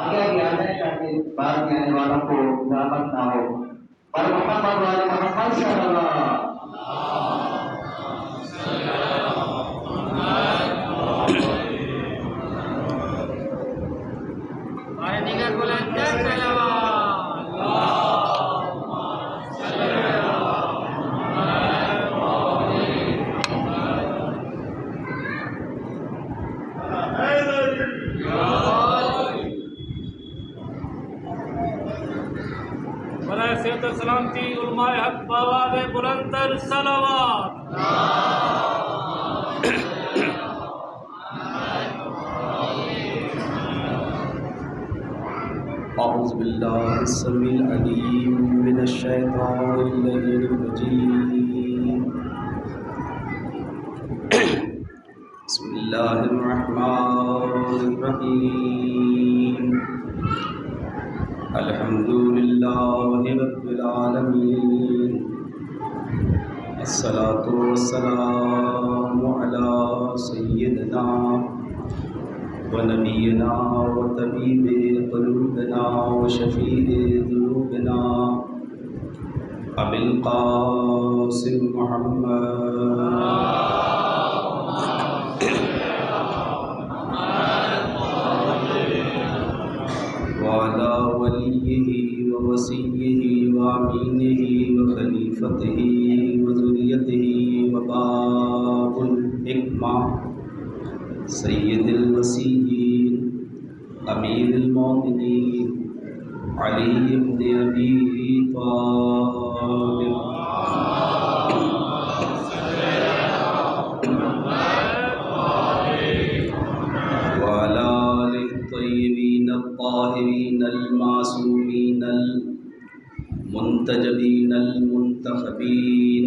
آگے کیا جائے تاکہ بعد میں آنے والوں کو زحمت نہ ہو۔ پر محمد والے محمد صلی اللہ سلامتی علماء حق بآواز بلندر صلوات۔ اعوذ باللہ السمیع العلیم من الشیطان اللعین الرجیم، بسم اللہ الرحمن الرحیم، الحمد للہ رب العالمین، الصلاۃ والسلام علی سیدنا ونبینا وطبیب قلوبنا وشفیع ذنوبنا ابی القاسم محمد وعلى وليه ووصيه وامينه وخليفته وذريته وباب الحكمة سيد الوصيين امير المؤمنين علي بن ابي طالب وعلى آله الطيبين الطاهرين المعصومين المنتجبين المنتخبين،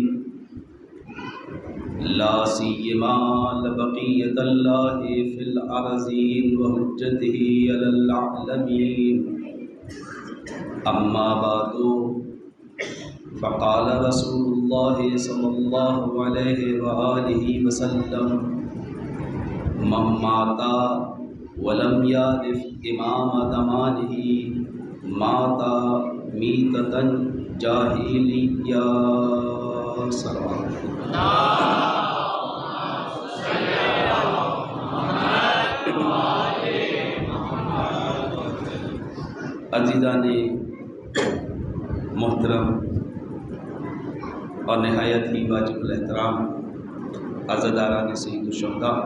لا سيما لبقية الله في الأرضين وحجته على العالمين. أما بعد، فقال رسول الله صلى الله عليه وآله وسلم: من مات ولم يعرف إمام زمانه مات ميتة جاهلية. صلوات عزیزان محترم اور نہایت ہی واجب الاحترام عزاداران سید الشہداء،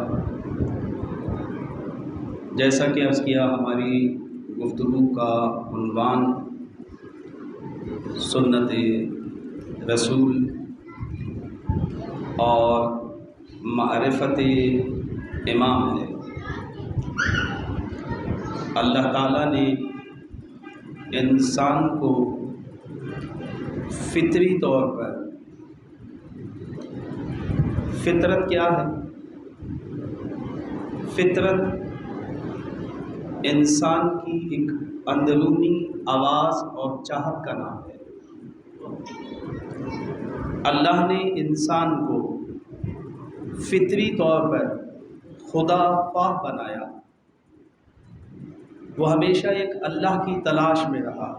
جیسا کہ عرض کیا، ہماری گفتگو کا عنوان سنت رسول اور معرفت امام ہے۔ اللہ تعالیٰ نے انسان کو فطری طور پر، فطرت کیا ہے؟ فطرت انسان کی ایک اندرونی آواز اور چاہت کا نام ہے۔ اللہ نے انسان کو فطری طور پر خدا خواہ بنایا۔ وہ ہمیشہ ایک اللہ کی تلاش میں رہا،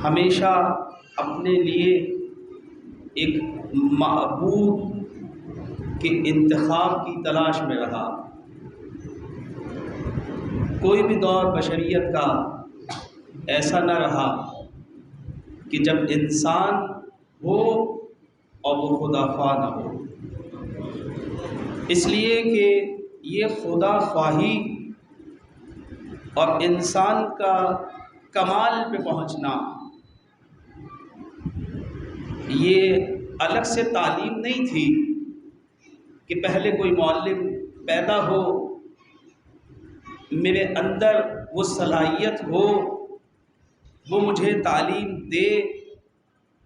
ہمیشہ اپنے لیے ایک معبود کے انتخاب کی تلاش میں رہا۔ کوئی بھی دور بشریت کا ایسا نہ رہا کہ جب انسان ہو اور وہ خدا خواہ نہ ہو، اس لیے کہ یہ خدا خواہی اور انسان کا کمال پہ پہنچنا، یہ الگ سے تعلیم نہیں تھی کہ پہلے کوئی معلم پیدا ہو، میرے اندر وہ صلاحیت ہو، وہ مجھے تعلیم دے،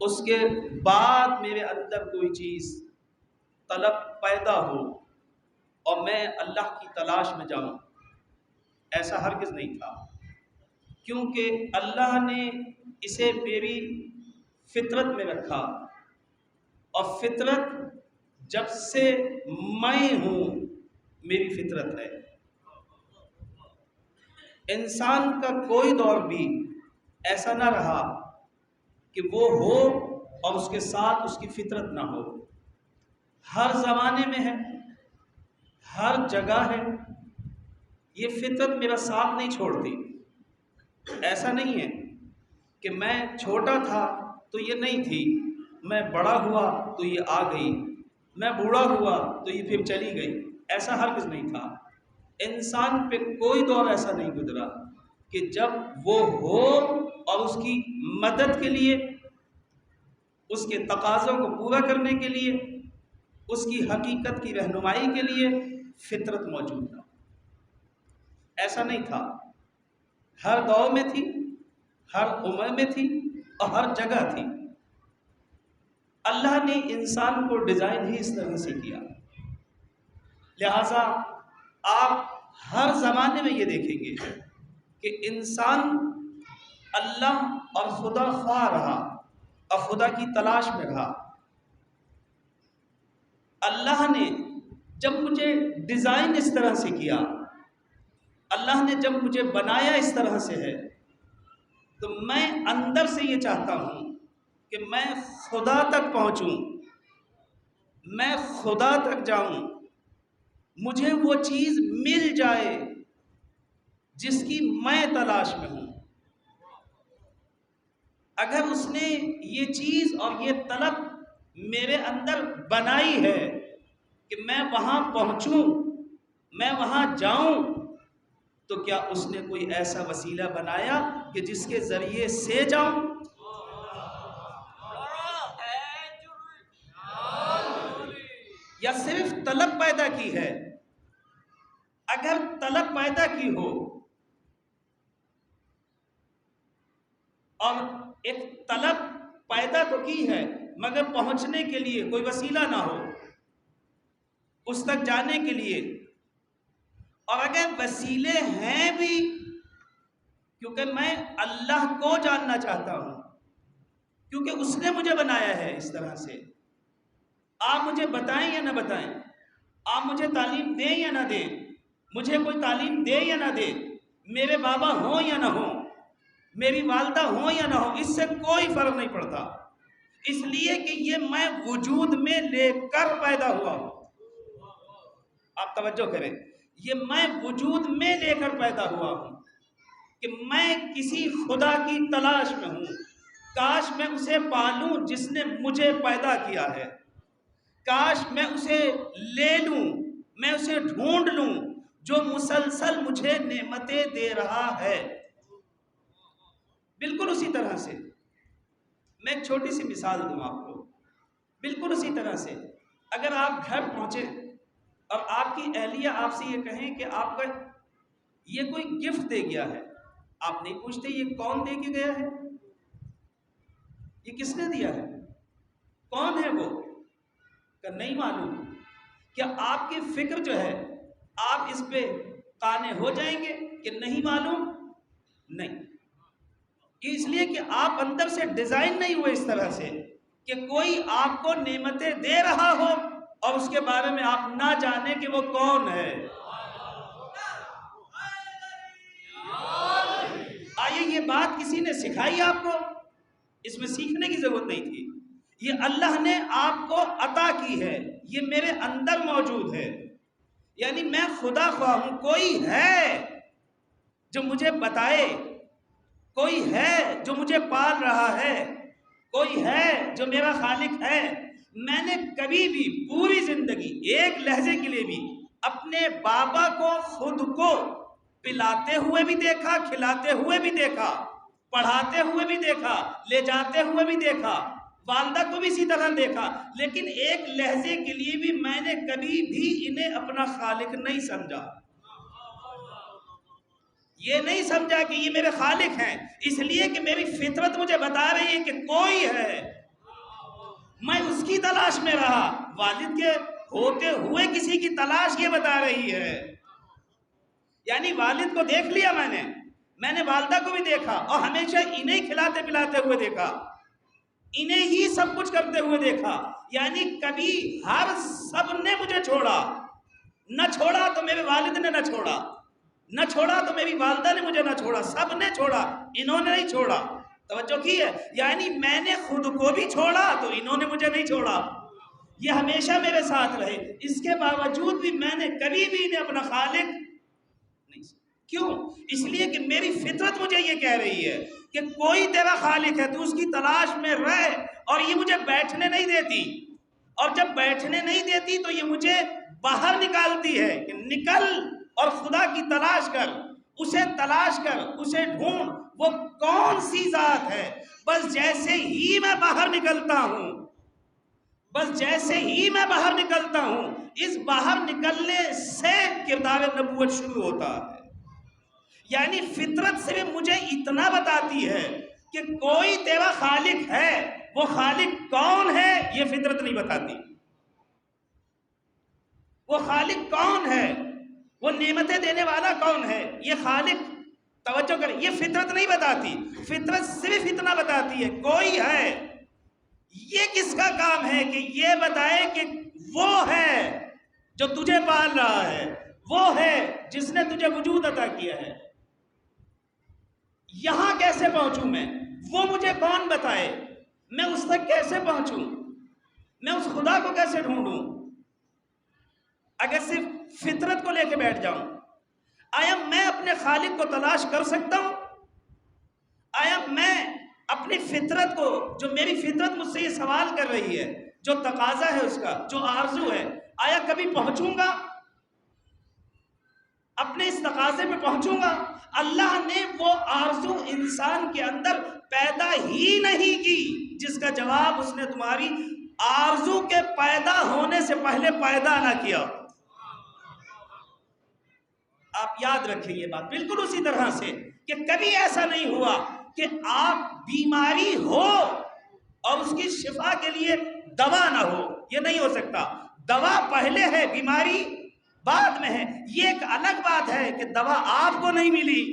اس کے بعد میرے اندر کوئی چیز طلب پیدا ہو اور میں اللہ کی تلاش میں جاؤں۔ ایسا ہرگز نہیں تھا، کیونکہ اللہ نے اسے میری فطرت میں رکھا، اور فطرت جب سے میں ہوں میری فطرت ہے۔ انسان کا کوئی دور بھی ایسا نہ رہا کہ وہ ہو اور اس کے ساتھ اس کی فطرت نہ ہو. ہر زمانے میں ہے، ہر جگہ ہے. یہ فطرت میرا ساتھ نہیں چھوڑتی. ایسا نہیں ہے کہ میں چھوٹا تھا تو یہ نہیں تھی، میں بڑا ہوا تو یہ آ گئی، میں بوڑھا ہوا تو یہ پھر چلی گئی. ایسا ہرگز نہیں تھا. انسان پہ کوئی دور ایسا نہیں گزرا کہ جب وہ ہو اور اس کی مدد کے لیے، اس کے تقاضوں کو پورا کرنے کے لیے، اس کی حقیقت کی رہنمائی کے لیے فطرت موجود تھا. ایسا نہیں تھا. ہر دور میں تھی، ہر عمر میں تھی اور ہر جگہ تھی. اللہ نے انسان کو ڈیزائن ہی اس طرح سے کیا. لہذا آپ ہر زمانے میں یہ دیکھیں گے کہ انسان اللہ اور خدا خواہ رہا اور خدا کی تلاش میں رہا. اللہ نے جب مجھے ڈیزائن اس طرح سے کیا، اللہ نے جب مجھے بنایا اس طرح سے ہے، تو میں اندر سے یہ چاہتا ہوں کہ میں خدا تک پہنچوں، میں خدا تک جاؤں، مجھے وہ چیز مل جائے جس کی میں تلاش میں ہوں. اگر اس نے یہ چیز اور یہ طلب میرے اندر بنائی ہے کہ میں وہاں پہنچوں، میں وہاں جاؤں، تو کیا اس نے کوئی ایسا وسیلہ بنایا کہ جس کے ذریعے سے جاؤں؟ یا صرف طلب پیدا کی ہے؟ اگر طلب پیدا کی ہو اور ایک طلب پیدا تو کی ہے مگر پہنچنے کے لیے کوئی وسیلہ نہ ہو اس تک جانے کے لیے، اور اگر وسیلے ہیں بھی، کیونکہ میں اللہ کو جاننا چاہتا ہوں، کیونکہ اس نے مجھے بنایا ہے اس طرح سے. آپ مجھے بتائیں یا نہ بتائیں، آپ مجھے تعلیم دیں یا نہ دیں، مجھے کوئی تعلیم دے یا نہ دے، میرے بابا ہوں یا نہ ہوں، میری والدہ ہوں یا نہ ہوں، اس سے کوئی فرق نہیں پڑتا. اس لیے کہ یہ میں وجود میں لے کر پیدا ہوا ہوں. آپ توجہ کریں، یہ میں وجود میں لے کر پیدا ہوا ہوں کہ میں کسی خدا کی تلاش میں ہوں. کاش میں اسے پالوں جس نے مجھے پیدا کیا ہے، کاش میں اسے لے لوں، میں اسے ڈھونڈ لوں جو مسلسل مجھے نعمتیں دے رہا ہے. بالکل اسی طرح سے میں ایک چھوٹی سی مثال دوں آپ کو. بالکل اسی طرح سے اگر آپ گھر پہنچے اور آپ کی اہلیہ آپ سے یہ کہیں کہ آپ کا یہ کوئی گفٹ دے گیا ہے، آپ نہیں پوچھتے یہ کون دے کے گیا ہے، یہ کس نے دیا ہے، کون ہے وہ، کہ نہیں معلوم. کیا آپ کی فکر جو ہے آپ اس پہ قانع ہو جائیں گے کہ نہیں معلوم؟ نہیں. اس لیے کہ آپ اندر سے ڈیزائن نہیں ہوئے اس طرح سے کہ کوئی آپ کو نعمتیں دے رہا ہو اور اس کے بارے میں آپ نہ جانیں کہ وہ کون ہے. آئیے یہ بات کسی نے سکھائی آپ کو؟ اس میں سیکھنے کی ضرورت نہیں تھی. یہ اللہ نے آپ کو عطا کی ہے، یہ میرے اندر موجود ہے. یعنی میں خدا خواہ ہوں. کوئی ہے جو مجھے بتائے، کوئی ہے جو مجھے پال رہا ہے، کوئی ہے جو میرا خالق ہے. میں نے کبھی بھی پوری زندگی ایک لہجے کے لیے بھی اپنے بابا کو خود کو پلاتے ہوئے بھی دیکھا، کھلاتے ہوئے بھی دیکھا، پڑھاتے ہوئے بھی دیکھا، لے جاتے ہوئے بھی دیکھا، والدہ کو بھی اسی طرح دیکھا، لیکن ایک لہجے کے لیے بھی میں نے کبھی بھی انہیں اپنا خالق نہیں سمجھا. یہ نہیں سمجھا کہ یہ میرے خالق ہیں، اس لیے کہ میری فطرت مجھے بتا رہی ہے کہ کوئی ہے. میں اس کی تلاش میں رہا. والد کے ہوتے ہوئے کسی کی تلاش یہ بتا رہی ہے. یعنی والد کو دیکھ لیا میں نے والدہ کو بھی دیکھا اور ہمیشہ انہیں کھلاتے پلاتے ہوئے دیکھا، انہیں ہی سب کچھ کرتے ہوئے دیکھا. یعنی کبھی ہر سب نے مجھے چھوڑا، نہ چھوڑا تو میرے والد نے نہ چھوڑا، نہ چھوڑا تو میری والدہ نے مجھے نہ چھوڑا، سب نے چھوڑا، انہوں نے نہیں چھوڑا۔ توجہ کی ہے؟ یعنی میں نے خود کو بھی چھوڑا تو انہوں نے مجھے نہیں چھوڑا، یہ ہمیشہ میرے ساتھ رہے، اس کے باوجود بھی میں نے کبھی بھی انہیں اپنا خالق نہیں سمجھا۔ کیوں؟ اس لیے کہ میری فطرت مجھے یہ کہہ رہی ہے کہ کوئی تیرا خالق ہے، تو اس کی تلاش میں رہ، اور یہ مجھے بیٹھنے نہیں دیتی، اور جب بیٹھنے نہیں دیتی تو یہ مجھے باہر نکالتی ہے کہ نکل اور خدا کی تلاش کر، اسے تلاش کر، اسے ڈھونڈ، وہ کون سی ذات ہے۔ بس جیسے ہی میں باہر نکلتا ہوں، بس جیسے ہی میں باہر نکلتا ہوں، اس باہر نکلنے سے کردار نبوت شروع ہوتا ہے۔ یعنی فطرت سے مجھے اتنا بتاتی ہے کہ کوئی تیرا خالق ہے، وہ خالق کون ہے یہ فطرت نہیں بتاتی، وہ خالق کون ہے، وہ نعمتیں دینے والا کون ہے، یہ خالق، توجہ کریں، یہ فطرت نہیں بتاتی، فطرت صرف اتنا بتاتی ہے کوئی ہے۔ یہ کس کا کام ہے کہ یہ بتائے کہ وہ ہے جو تجھے پال رہا ہے، وہ ہے جس نے تجھے وجود عطا کیا ہے۔ یہاں کیسے پہنچوں میں، وہ مجھے کون بتائے، میں اس تک کیسے پہنچوں، میں اس خدا کو کیسے ڈھونڈوں۔ اگر صرف فطرت کو لے کے بیٹھ جاؤں، آیا میں اپنے خالق کو تلاش کر سکتا ہوں؟ آیا میں اپنی فطرت کو، جو میری فطرت مجھ سے یہ سوال کر رہی ہے، جو تقاضا ہے اس کا، جو آرزو ہے، آیا کبھی پہنچوں گا؟ اپنے اس تقاضے پہ پہنچوں گا؟ اللہ نے وہ آرزو انسان کے اندر پیدا ہی نہیں کی جس کا جواب اس نے تمہاری آرزو کے پیدا ہونے سے پہلے پیدا نہ کیا۔ آپ یاد رکھیں یہ بات بالکل اسی طرح سے کہ کبھی ایسا نہیں ہوا کہ آپ بیماری ہو اور اس کی شفا کے لیے دوا نہ ہو، یہ نہیں ہو سکتا۔ دوا پہلے ہے، بیماری بعد میں ہے۔ یہ ایک الگ بات ہے کہ دوا آپ کو نہیں ملی،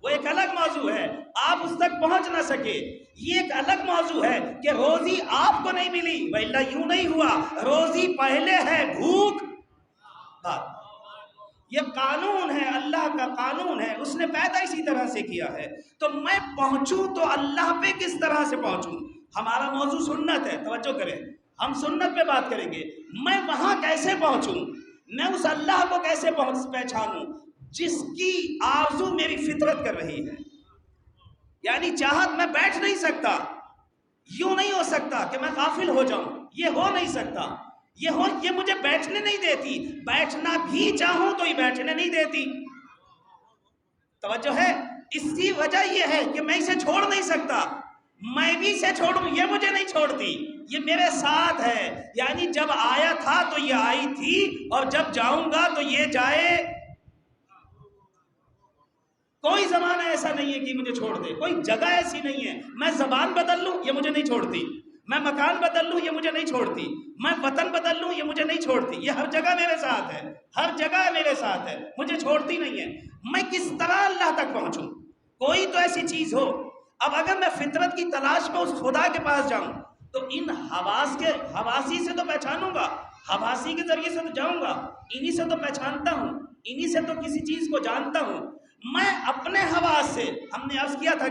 وہ ایک الگ موضوع ہے، آپ اس تک پہنچ نہ سکے، یہ ایک الگ موضوع ہے کہ روزی آپ کو نہیں ملی، وَإِلَّا یوں نہیں ہوا، روزی پہلے ہے، بھوک بعد۔ یہ قانون ہے، اللہ کا قانون ہے، اس نے پیدا اسی طرح سے کیا ہے۔ تو میں پہنچوں تو اللہ پہ کس طرح سے پہنچوں؟ ہمارا موضوع سنت ہے، توجہ کریں، ہم سنت پہ بات کریں گے۔ میں وہاں کیسے پہنچوں؟ میں اس اللہ کو کیسے پہچانوں جس کی آرزو میری فطرت کر رہی ہے؟ یعنی چاہت میں بیٹھ نہیں سکتا، یوں نہیں ہو سکتا کہ میں غافل ہو جاؤں، یہ ہو نہیں سکتا، یہ مجھے بیٹھنے نہیں دیتی، بیٹھنا بھی چاہوں تو یہ بیٹھنے نہیں دیتی۔ توجہ ہے؟ اس کی وجہ یہ ہے کہ میں اسے چھوڑ نہیں سکتا، میں بھی اسے چھوڑوں یہ مجھے نہیں چھوڑتی، یہ میرے ساتھ ہے۔ یعنی جب آیا تھا تو یہ آئی تھی، اور جب جاؤں گا تو یہ جائے۔ کوئی زمانہ ایسا نہیں ہے کہ مجھے چھوڑ دے، کوئی جگہ ایسی نہیں ہے، میں زبان بدل لوں یہ مجھے نہیں چھوڑتی، میں مکان بدل لوں یہ مجھے نہیں چھوڑتی، میں وطن بدل لوں یہ مجھے نہیں چھوڑتی، یہ ہر جگہ میرے ساتھ ہے، ہر جگہ میرے ساتھ ہے، مجھے چھوڑتی نہیں ہے۔ میں کس طرح اللہ تک پہنچوں؟ کوئی تو ایسی چیز ہو۔ اب اگر میں فطرت کی تلاش میں اس خدا کے پاس جاؤں تو ان حواسی سے تو پہچانوں گا، حواسی کے ذریعے سے تو جاؤں گا، انہی سے تو پہچانتا ہوں، انہی سے تو کسی چیز کو جانتا ہوں۔ میں اپنے حواس سے، ہم نے عرض کیا تھا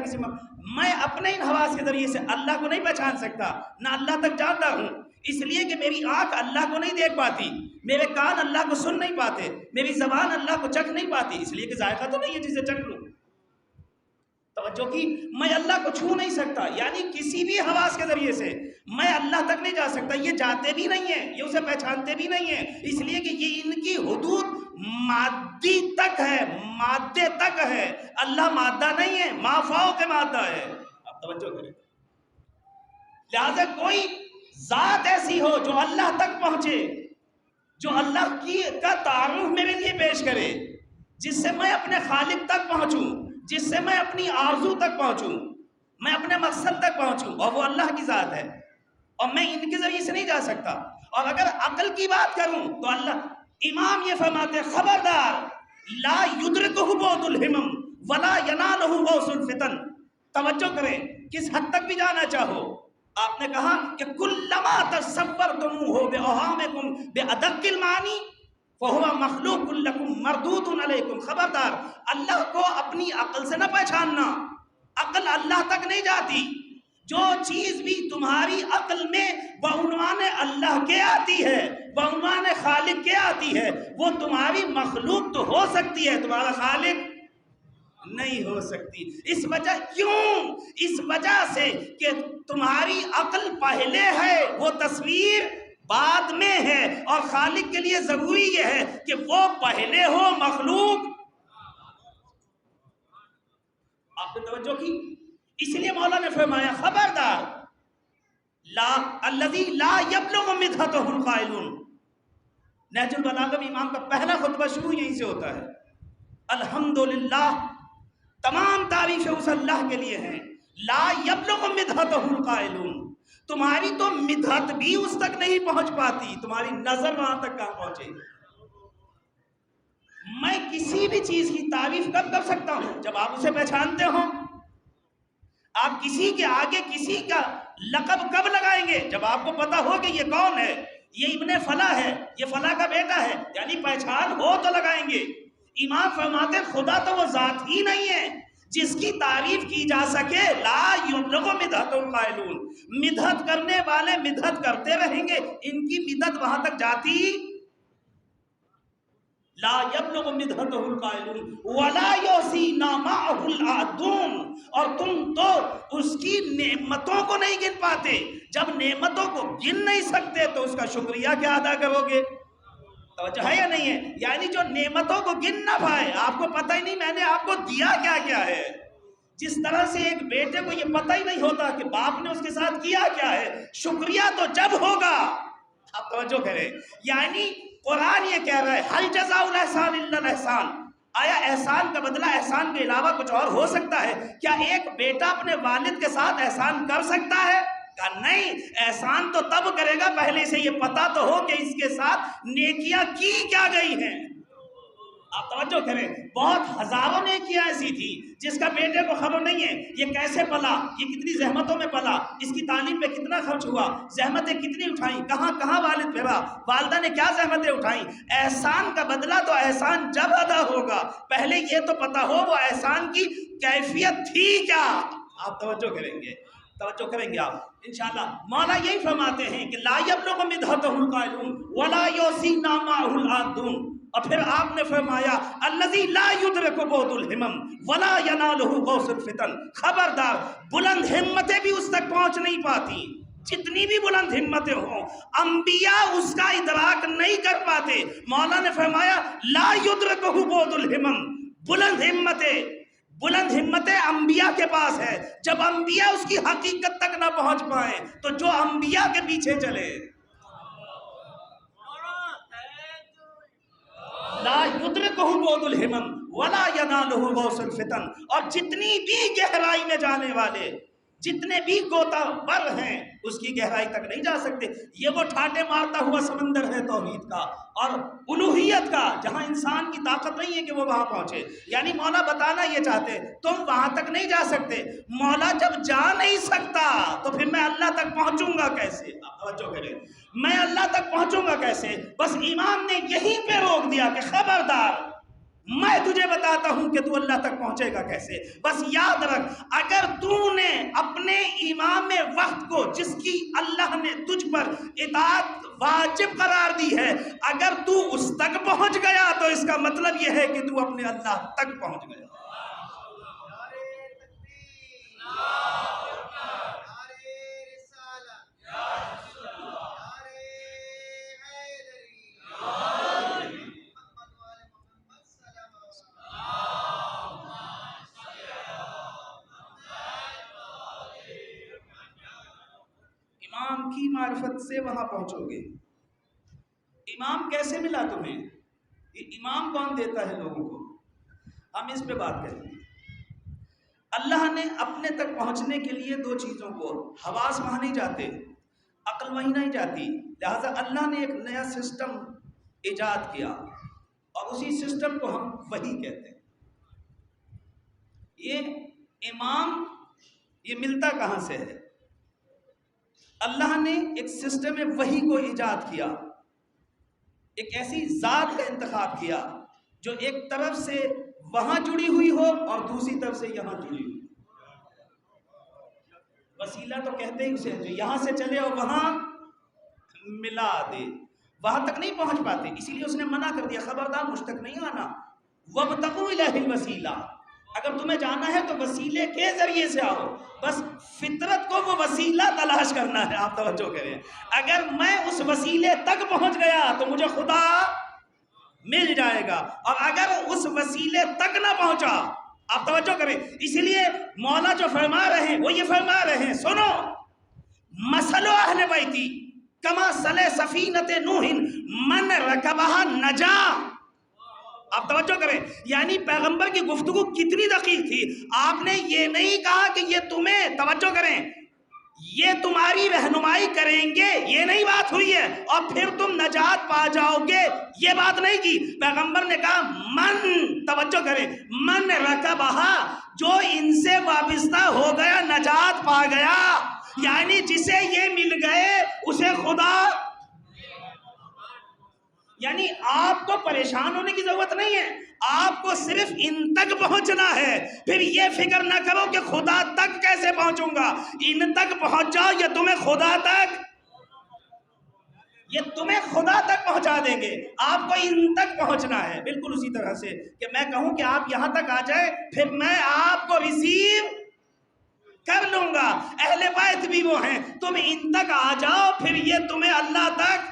میں اپنے ان حواس کے ذریعے سے اللہ کو نہیں پہچان سکتا، نہ اللہ تک جانتا ہوں، اس لیے کہ میری آنکھ اللہ کو نہیں دیکھ پاتی، میرے کان اللہ کو سن نہیں پاتے، میری زبان اللہ کو چکھ نہیں پاتی، اس لیے کہ ذائقہ تو نہیں ہے جسے چکھ لوں۔ توجہ کی، میں اللہ کو چھو نہیں سکتا، یعنی کسی بھی حواس کے ذریعے سے میں اللہ تک نہیں جا سکتا، یہ جاتے بھی نہیں ہیں، یہ اسے پہچانتے بھی نہیں ہیں، اس لیے کہ یہ ان کی حدود مادی تک ہے، مادے تک ہے، اللہ مادہ نہیں ہے، ما فوق مادہ ہے۔ اب توجہ کریں، لہذا کوئی ذات ایسی ہو جو اللہ تک پہنچے، جو اللہ کا تعارف میرے لیے پیش کرے، جس سے میں اپنے خالق تک پہنچوں، جس سے میں اپنی آرزو تک پہنچوں، میں اپنے مقصد تک پہنچوں، اور وہ اللہ کی ذات ہے، اور میں ان کے ذریعے سے نہیں جا سکتا۔ اور اگر عقل کی بات کروں تو اللہ امام یہ فرماتے خبردار، لا یدرکہ بعد الہمم ولا ینالہ غوث الفتن۔ توجہ کریں، کس حد تک بھی جانا چاہو، آپ نے کہا کہ کلما تصورتموہ باوہامکم بادق المعانی فَهُوَ مَخْلُوقٌ لَكُمْ مَرْدُودٌ عَلَيْكُمْ، خبردار اللہ کو اپنی عقل سے نہ پہچاننا، عقل اللہ تک نہیں جاتی. جو چیز بھی تمہاری عقل میں بعنوان اللہ کے آتی ہے، بعنوان خالق کے آتی ہے، وہ تمہاری مخلوق تو ہو سکتی ہے، تمہارا خالق نہیں ہو سکتی. اس وجہ کیوں؟ اس وجہ سے کہ تمہاری عقل پہلے ہے، وہ تصویر بعد میں ہے، اور خالق کے لیے ضروری یہ ہے کہ وہ پہلے ہو، مخلوق. آپ نے توجہ کی؟ اس لیے مولا نے فرمایا خبردار، لا الذی لا یبلغ مدحتہ القائلون. نہج البلاغہ میں امام کا پہلا خطبہ شروع یہیں سے ہوتا ہے. الحمدللہ، تمام تعریفیں اس اللہ کے لیے ہیں. لا یبلغ مدحتہ القائلون، تمہاری تو مدحت بھی اس تک نہیں پہنچ پاتی، تمہاری نظر وہاں تک کہاں پہنچے. میں کسی بھی چیز کی تعریف کب کر سکتا ہوں؟ جب آپ اسے پہچانتے ہو. آپ کسی کے آگے کسی کا لقب کب لگائیں گے؟ جب آپ کو پتا ہو کہ یہ کون ہے، یہ ابن فلاں ہے، یہ فلاں کا بیٹا ہے، یعنی پہچان ہو تو لگائیں گے. امام فرماتے خدا تو وہ ذات ہی نہیں ہے جس کی تعریف کی جا سکے. لا یبلغ مدحتہ القائلون، مدحت کرنے والے مدحت کرتے رہیں گے، ان کی مدحت وہاں تک جاتی. لا یبلغ مدحتہ القائلون ولا یحصینا معہ العادون، اور تم تو اس کی نعمتوں کو نہیں گن پاتے. جب نعمتوں کو گن نہیں سکتے تو اس کا شکریہ کیا ادا کرو گے؟ توجہ ہے یا نہیں ہے؟ یعنی جو نعمتوں کو گن نہ پائے، آپ کو پتہ ہی نہیں میں نے آپ کو دیا کیا کیا ہے. جس طرح سے ایک بیٹے کو یہ پتہ ہی نہیں ہوتا کہ باپ نے اس کے ساتھ کیا کیا ہے، شکریہ تو جب ہوگا. آپ توجہ کریں، یعنی قرآن یہ کہہ رہا ہے حل جزاء الاحسان الا الاحسان. آیا احسان کا بدلہ احسان کے علاوہ کچھ اور ہو سکتا ہے؟ کیا ایک بیٹا اپنے والد کے ساتھ احسان کر سکتا ہے؟ کہا نہیں، احسان تو تب کرے گا پہلے سے یہ پتا تو ہو کہ اس کے ساتھ نیکیاں کی کیا گئی ہیں. آپ توجہ کریں، بہت ہزاروں نیکیاں ایسی تھی جس کا بیٹے کو خبر نہیں ہے یہ کیسے پلا، یہ کتنی زحمتوں میں پلا، اس کی تعلیم پہ کتنا خرچ ہوا، زحمتیں کتنی اٹھائیں، کہاں کہاں والد پھرا، والدہ نے کیا زحمتیں اٹھائیں. احسان کا بدلہ تو احسان جب ادا ہوگا، پہلے یہ تو پتا ہو وہ احسان کی کیفیت تھی کیا. آپ توجہ کریں گے، توجہ کریں گے آپ انشاءاللہ. مولا یہی فرماتے ہیں کہ لا یبلغ مدحتہ القائلون ولا یحصینا معہ العادون. اور پھر آپ نے فرمایا الذی لا یدرک بعد الہمم ولا ینالہ غوث الفتن. خبردار، بلند ہمتیں بھی اس تک پہنچ نہیں پاتی، جتنی بھی بلند ہمتیں ہوں، انبیاء اس کا ادراک نہیں کر پاتے. مولا نے فرمایا لا یدرکہ بعد الہمم، بلند ہمتیں انبیاء کے پاس ہے. جب انبیاء اس کی حقیقت تک نہ پہنچ پائیں تو جو انبیاء کے پیچھے چلے. لا یدرکہ بعد الہمم ولا ینالہ غوث الفتن. اور جتنی بھی گہرائی میں جانے والے، جتنے بھی گوتا ور ہیں، اس کی گہرائی تک نہیں جا سکتے. یہ وہ ٹھاٹے مارتا ہوا سمندر ہے توحید کا اور الوہیت کا، جہاں انسان کی طاقت نہیں ہے کہ وہ وہاں پہنچے. یعنی مولا بتانا یہ چاہتے تم وہاں تک نہیں جا سکتے. مولا جب جا نہیں سکتا تو پھر میں اللہ تک پہنچوں گا کیسے؟ آپ توجہ کریں، میں اللہ تک پہنچوں گا کیسے؟ بس امام نے یہیں پہ روک دیا کہ خبردار، میں تجھے بتاتا ہوں کہ تو اللہ تک پہنچے گا کیسے. بس یاد رکھ، اگر تو نے اپنے امام وقت کو، جس کی اللہ نے تجھ پر اطاعت واجب قرار دی ہے، اگر تو اس تک پہنچ گیا تو اس کا مطلب یہ ہے کہ تو اپنے اللہ تک پہنچ گیا. امام کی معرفت سے وہاں پہنچو گے. امام کیسے ملا تمہیں؟ یہ امام کون دیتا ہے لوگوں کو؟ ہم اس پہ بات کریں گے. اللہ نے اپنے تک پہنچنے کے لیے دو چیزوں کو، حواس وہاں نہیں جاتے، عقل وہیں نہیں جاتی، لہٰذا اللہ نے ایک نیا سسٹم ایجاد کیا اور اسی سسٹم کو ہم وحی کہتے ہیں. یہ امام یہ ملتا کہاں سے ہے؟ اللہ نے ایک سسٹم وحی کو ایجاد کیا. ایک ایسی ذات کا انتخاب کیا جو ایک طرف سے وہاں جڑی ہوئی ہو اور دوسری طرف سے یہاں جڑی ہوئی. وسیلہ تو کہتے ہی اسے جو یہاں سے چلے اور وہاں ملا دے. وہاں تک نہیں پہنچ پاتے، اسی لیے اس نے منع کر دیا، خبردار مجھ تک نہیں آنا. وَابْتَغُوا إِلَيْهِ الْوَسِيلَةَ، اگر تمہیں جانا ہے تو وسیلے کے ذریعے سے آؤ. بس فطرت کو وہ وسیلہ تلاش کرنا ہے. آپ توجہ کریں، اگر میں اس وسیلے تک پہنچ گیا تو مجھے خدا مل جائے گا، اور اگر اس وسیلے تک نہ پہنچا، آپ توجہ کریں، اسی لیے مولا جو فرما رہے ہیں وہ یہ فرما رہے ہیں، سنو، مثل اہل بیتی کما صل سفینۃ نوح من رکبہا نجا. آپ توجہ کریں، یعنی پیغمبر کی گفتگو کتنی دقیق تھی. آپ نے یہ نہیں کہا کہ یہ تمہیں، توجہ کریں، یہ تمہاری رہنمائی کریں گے، یہ نہیں بات ہوئی ہے، اور پھر تم نجات پا جاؤ گے، یہ بات نہیں کی. پیغمبر نے کہا من، توجہ کریں، من رکبہا، جو ان سے وابستہ ہو گیا نجات پا گیا. یعنی جسے یہ مل گئے اسے خدا، یعنی آپ کو پریشان ہونے کی ضرورت نہیں ہے، آپ کو صرف ان تک پہنچنا ہے. پھر یہ فکر نہ کرو کہ خدا تک کیسے پہنچوں گا. ان تک پہنچ جاؤ، یہ تمہیں خدا تک، یہ تمہیں خدا تک پہنچا دیں گے. آپ کو ان تک پہنچنا ہے. بالکل اسی طرح سے کہ میں کہوں کہ آپ یہاں تک آ جائیں، پھر میں آپ کو ریسیو کر لوں گا. اہل بیت بھی وہ ہیں، تم ان تک آ جاؤ، پھر یہ تمہیں اللہ تک.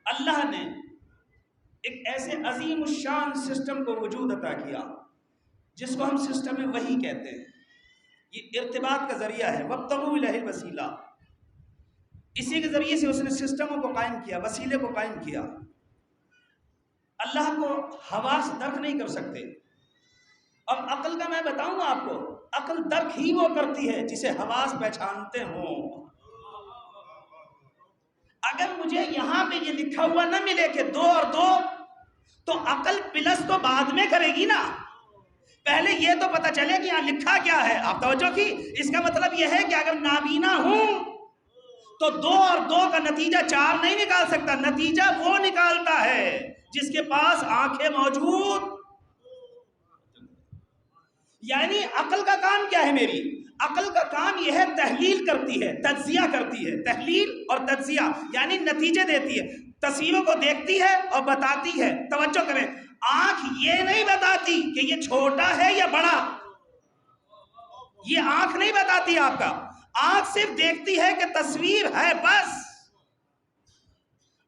اللہ نے ایک ایسے عظیم الشان سسٹم کو وجود عطا کیا جس کو ہم سسٹم وحی کہتے ہیں. یہ ارتباط کا ذریعہ ہے. وابتغوا الیہ الوسیلہ، اسی کے ذریعے سے اس نے سسٹموں کو قائم کیا، وسیلے کو قائم کیا. اللہ کو حواس درک نہیں کر سکتے. اور عقل کا میں بتاؤں آپ کو، عقل درک ہی وہ کرتی ہے جسے حواس پہچانتے ہوں. اگر مجھے یہاں پہ یہ لکھا ہوا نہ ملے کہ 2 اور 2، تو عقل پلس تو بعد میں کرے گی نا. پہلے یہ تو پتہ چلے کہ یہاں لکھا کیا ہے. آپ توجہ کی، اس کا مطلب یہ ہے کہ اگر نابینا ہوں تو 2 اور 2 کا نتیجہ 4 نہیں نکال سکتا. نتیجہ وہ نکالتا ہے جس کے پاس آنکھیں موجود. یعنی عقل کا کام کیا ہے؟ میری عقل کا کام یہ ہے، تحلیل کرتی ہے، تجزیہ کرتی ہے. تحلیل اور تجزیہ یعنی نتیجے دیتی ہے، تصویروں کو دیکھتی ہے اور بتاتی ہے. توجہ کریں، آنکھ یہ نہیں بتاتی کہ یہ چھوٹا ہے یا بڑا، یہ آنکھ نہیں بتاتی. آپ کا آنکھ صرف دیکھتی ہے کہ تصویر ہے، بس.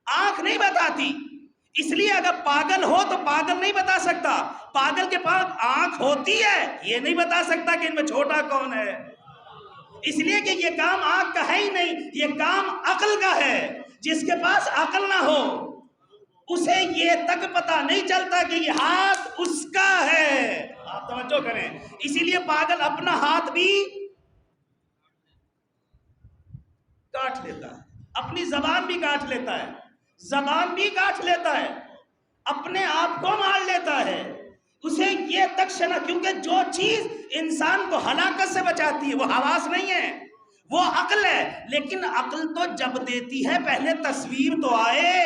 آنکھ نہیں بتاتی. اس لیے اگر پاگل ہو تو پاگل نہیں بتا سکتا. پاگل کے پاس آنکھ ہوتی ہے، یہ نہیں بتا سکتا کہ ان میں چھوٹا کون ہے. اس لیے کہ یہ کام آنکھ کا ہے ہی نہیں، یہ کام عقل کا ہے. جس کے پاس عقل نہ ہو اسے یہ تک پتا نہیں چلتا کہ یہ ہاتھ اس کا ہے. آپ توجہ کریں، اسی لیے پاگل اپنا ہاتھ بھی کاٹ لیتا ہے، اپنی زبان بھی کاٹ لیتا ہے، زبان بھی کاٹ لیتا ہے، اپنے آپ کو مار لیتا ہے. اسے یہ تک شنا، کیونکہ جو چیز انسان کو ہلاکت سے بچاتی ہے وہ حواس نہیں ہے، وہ عقل ہے. لیکن عقل تو جب دیتی ہے پہلے تصویر تو آئے.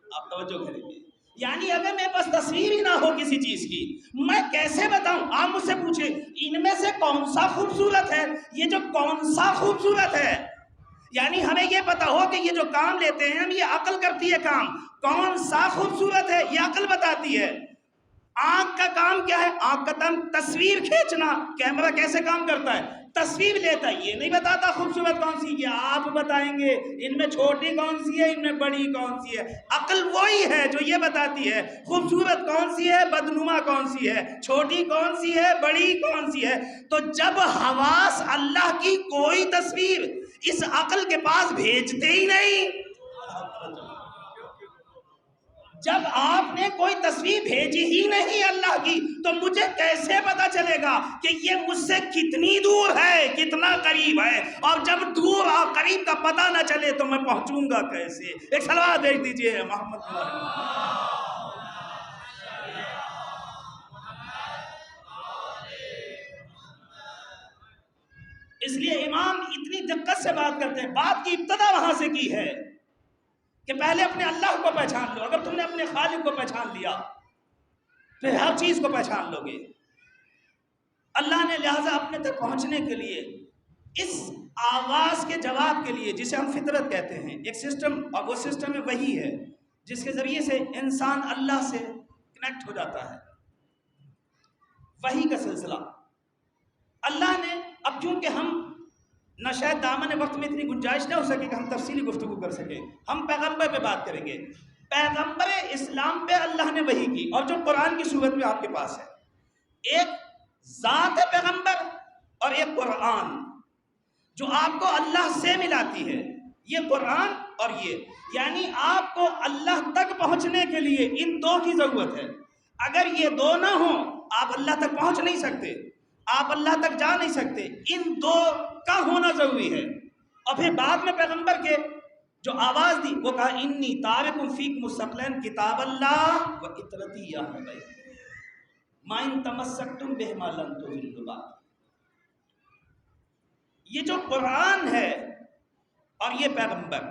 آپ توجہ کریں گے، یعنی اگر میرے پاس تصویر ہی نہ ہو کسی چیز کی، میں کیسے بتاؤں؟ آپ مجھ سے پوچھیں ان میں سے کون سا خوبصورت ہے. یہ جو کون سا خوبصورت ہے، یعنی ہمیں یہ پتا ہو کہ یہ جو کام لیتے ہیں ہم، یہ عقل کرتی ہے کام. کون سا خوبصورت ہے یہ عقل بتاتی ہے. آنکھ کا کام کیا ہے؟ آنکھ کا کام تصویر کھینچنا. کیمرہ کیسے کام کرتا ہے؟ تصویر لیتا ہے، یہ نہیں بتاتا خوبصورت کون سی، یہ آپ بتائیں گے ان میں چھوٹی کون سی ہے، ان میں بڑی کون سی ہے. عقل وہی ہے جو یہ بتاتی ہے خوبصورت کون سی ہے، بدنما کون سی ہے، چھوٹی کون سی ہے، بڑی کون سی ہے. تو جب حواس اللہ کی کوئی تصویر اس عقل کے پاس بھیجتے ہی نہیں، جب آپ نے کوئی تصویر بھیجی ہی نہیں اللہ کی، تو مجھے کیسے پتا چلے گا کہ یہ مجھ سے کتنی دور ہے، کتنا قریب ہے؟ اور جب دور اور قریب کا پتہ نہ چلے تو میں پہنچوں گا کیسے؟ ایک صلوات بھیج دیجئے محمد. اس لیے امام اتنی دقت سے بات کرتے ہیں. بات کی ابتدا وہاں سے کی ہے کہ پہلے اپنے اللہ کو پہچان لو. اگر تم نے اپنے خالق کو پہچان لیا پھر ہر چیز کو پہچان لو گے. اللہ نے لہٰذا اپنے تک پہنچنے کے لیے اس آواز کے جواب کے لیے، جسے ہم فطرت کہتے ہیں، ایک سسٹم، اور وہ سسٹم میں وہی ہے جس کے ذریعے سے انسان اللہ سے کنیکٹ ہو جاتا ہے. وحی کا سلسلہ اللہ نے، اب چونکہ ہم نہ شاید دامن وقت میں اتنی گنجائش نہ ہو سکے کہ ہم تفصیلی گفتگو کر سکیں، ہم پیغمبر پہ بات کریں گے. پیغمبر اسلام پہ اللہ نے وحی کی، اور جو قرآن کی صورت میں آپ کے پاس ہے، ایک ذات پیغمبر اور ایک قرآن جو آپ کو اللہ سے ملاتی ہے. یہ قرآن اور یہ، یعنی آپ کو اللہ تک پہنچنے کے لیے ان دو کی ضرورت ہے. اگر یہ دو نہ ہوں آپ اللہ تک پہنچ نہیں سکتے، آپ اللہ تک جا نہیں سکتے. ان دو کا ہونا ضروری ہے. اور پھر بعد میں پیغمبر کے جو آواز دی وہ کہا انی تارک فیکم الثقلین کتاب اللہ و اطرتی یا حبیب ما ان تمسکتم بہما لن تضلوا بعد. یہ جو قرآن ہے اور یہ پیغمبر،